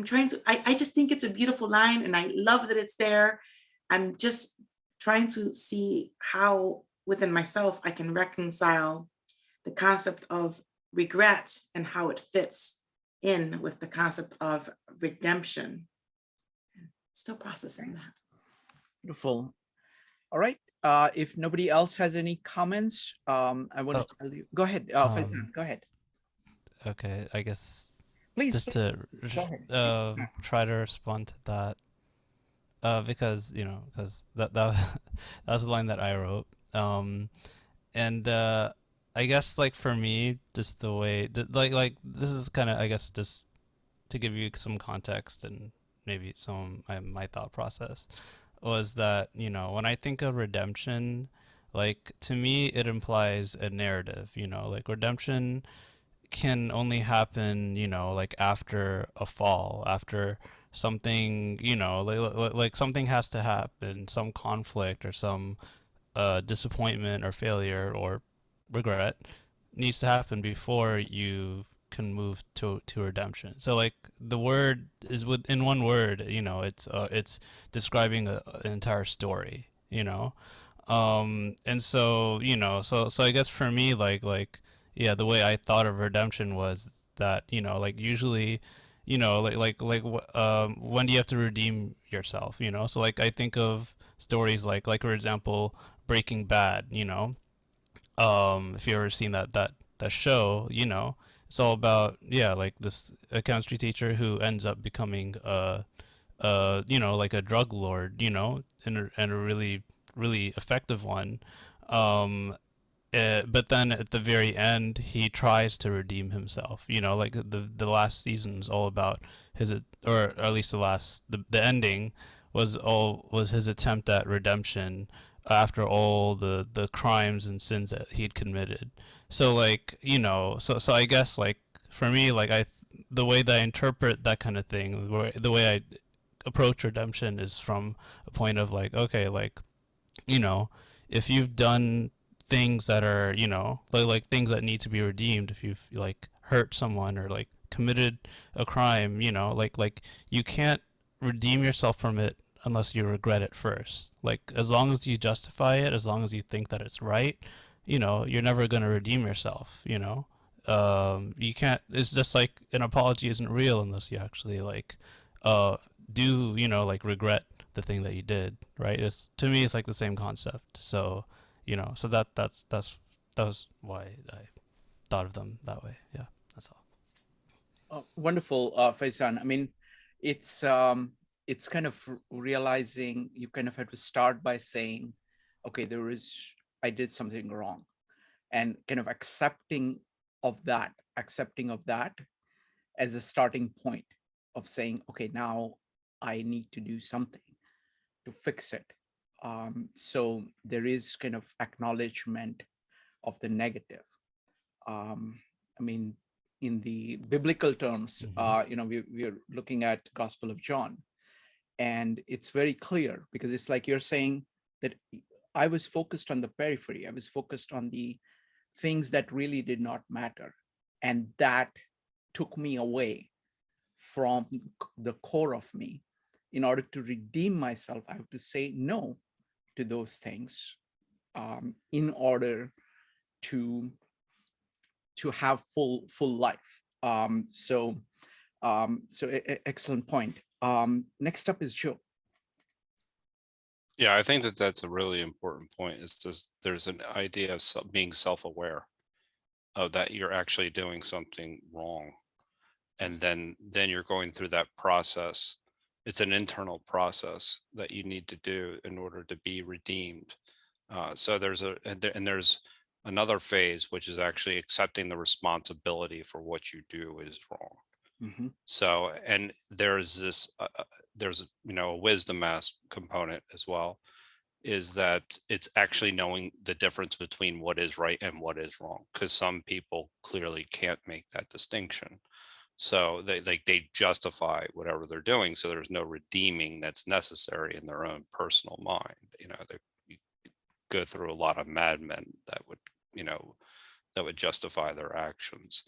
trying to, I just think it's a beautiful line, and I love that it's there. I'm just trying to see how within myself I can reconcile the concept of regret and how it fits in with the concept of redemption. Still processing that. Beautiful. All right. If nobody else has any comments, I want to tell you. Go ahead, Faizan, go ahead. Okay, I guess Please just to go ahead. try to respond to that, because because that was the line that I wrote, and I guess like for me, just the way like this is kind of, I guess, just to give you some context and maybe some my thought process was that when I think of redemption, like to me it implies a narrative. Like redemption can only happen like after a fall, after something, like something has to happen, some conflict or some disappointment or failure or regret needs to happen before you can move to redemption. So like the word is within one word, it's describing an entire story, and so so I guess for me, like yeah, the way I thought of redemption was that like usually when do you have to redeem yourself, so like I think of stories like for example Breaking Bad, if you ever seen that show, it's all about like this chemistry teacher who ends up becoming like a drug lord, and a really really effective one. But then at the very end, he tries to redeem himself. Like the last season is all about his, or at least the ending was his attempt at redemption after all the crimes and sins that he'd committed. So like so I guess like for me, like the way that I interpret that kind of thing, the way I approach redemption is from a point of like, okay, like if you've done things that are like things that need to be redeemed, if you've like hurt someone or like committed a crime, like you can't redeem yourself from it unless you regret it first. Like as long as you justify it, as long as you think that it's right, you're never going to redeem yourself. You can't, it's just like an apology isn't real unless you actually like do like regret the thing that you did, right? To me it's like the same concept. So so that was why I thought of them that way. Yeah, that's all. Oh, wonderful, Faizan. I mean, it's kind of realizing you kind of have to start by saying, okay, I did something wrong, and kind of accepting of that as a starting point of saying, okay, now I need to do something to fix it. So there is kind of acknowledgement of the negative. I mean, in the biblical terms, we're looking at Gospel of John, and it's very clear because it's like you're saying that I was focused on the periphery. I was focused on the things that really did not matter. And that took me away from the core of me. In order to redeem myself, I have to say no to those things in order to have full life. So excellent point. Next up is Joe. Yeah, I think that's a really important point. It's just there's an idea of being self-aware. that you're actually doing something wrong. And then you're going through that process. It's an internal process that you need to do in order to be redeemed. So there's another phase, which is actually accepting the responsibility for what you do is wrong. Mhm. So, and there's this, there's, a wisdom mass component as well, is that it's actually knowing the difference between what is right and what is wrong, because some people clearly can't make that distinction. So they justify whatever they're doing. So there's no redeeming that's necessary in their own personal mind. They go through a lot of madmen that would, that would justify their actions.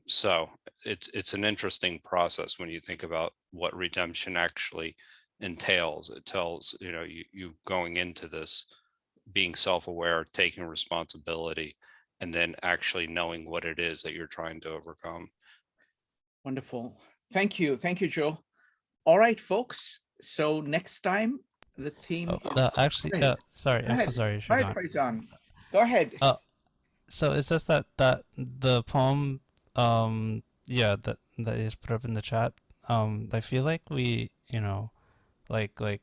So it's an interesting process when you think about what redemption actually entails. It tells, you going into this, being self-aware, taking responsibility, and then actually knowing what it is that you're trying to overcome. Wonderful. Thank you. Thank you, Joe. All right, folks. So next time the theme is actually, sorry, I'm so sorry. Go ahead, Faizan. Go ahead. So it's just that the poem, that is put up in the chat. I feel like we, like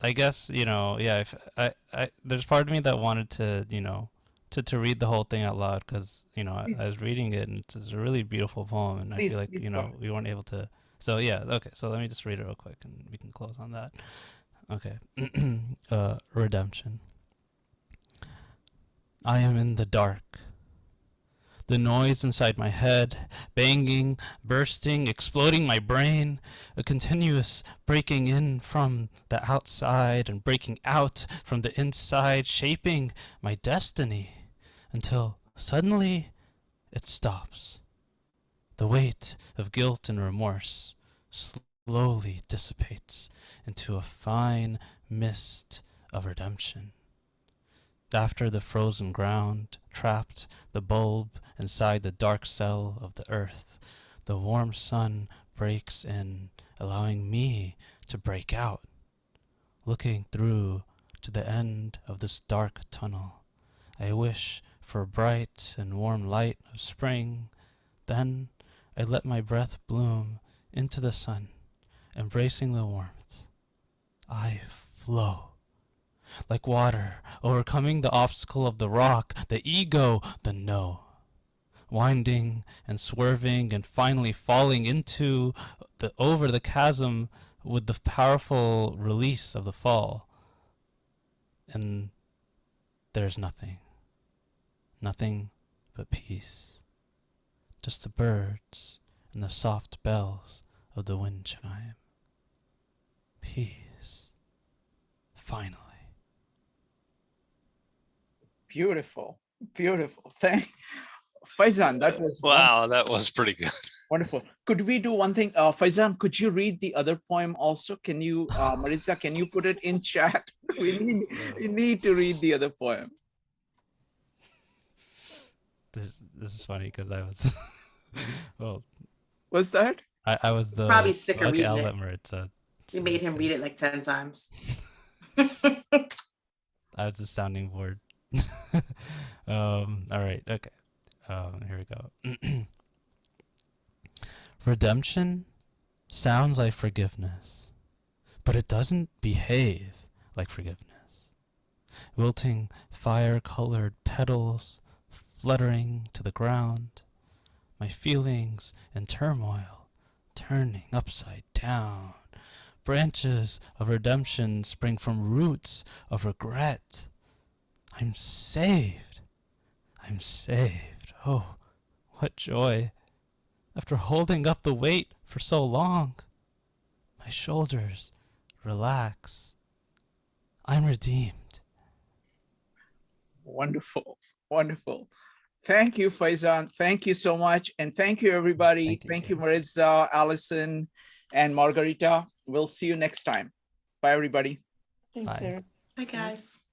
I guess, if I there's part of me that wanted to, to read the whole thing out loud, because I was reading it and it's a really beautiful poem, and I feel like we weren't able to. So yeah, okay. So let me just read it real quick and we can close on that. Okay. Redemption. I am in the dark. The noise inside my head, banging, bursting, exploding my brain, a continuous breaking in from the outside and breaking out from the inside, shaping my destiny, until suddenly it stops. The weight of guilt and remorse slowly dissipates into a fine mist of redemption. After the frozen ground trapped the bulb inside the dark cell of the earth, the warm sun breaks in, allowing me to break out. Looking through to the end of this dark tunnel, I wish for bright and warm light of spring. Then I let my breath bloom into the sun, embracing the warmth. I flow. Like water, overcoming the obstacle of the rock, the ego, the no. Winding and swerving and finally falling over the chasm with the powerful release of the fall. And there's nothing. Nothing but peace. Just the birds and the soft bells of the wind chime. Peace. Finally. Beautiful, beautiful. Faizan, that was wow. That was pretty good. Wonderful. Could we do one thing? Faizan, could you read the other poem also? Can you, Maritza, can you put it in chat? We need to read the other poem. This is funny because I was, well. What's that? I was the. Probably sick of reading I'll it. let Maritza. We made him read it like 10 times. I was the sounding board. All right. Okay. Here we go. Redemption sounds like forgiveness, but it doesn't behave like forgiveness. Wilting fire-colored petals fluttering to the ground, my feelings in turmoil turning upside down. Branches of redemption spring from roots of regret. I'm saved. I'm saved. Oh, what joy. After holding up the weight for so long, my shoulders relax. I'm redeemed. Wonderful, wonderful. Thank you, Faizan. Thank you so much. And thank you, everybody. Thank you, Maritza, Allison, and Margarita. We'll see you next time. Bye, everybody. Thanks, Bye. Eric. Bye, guys.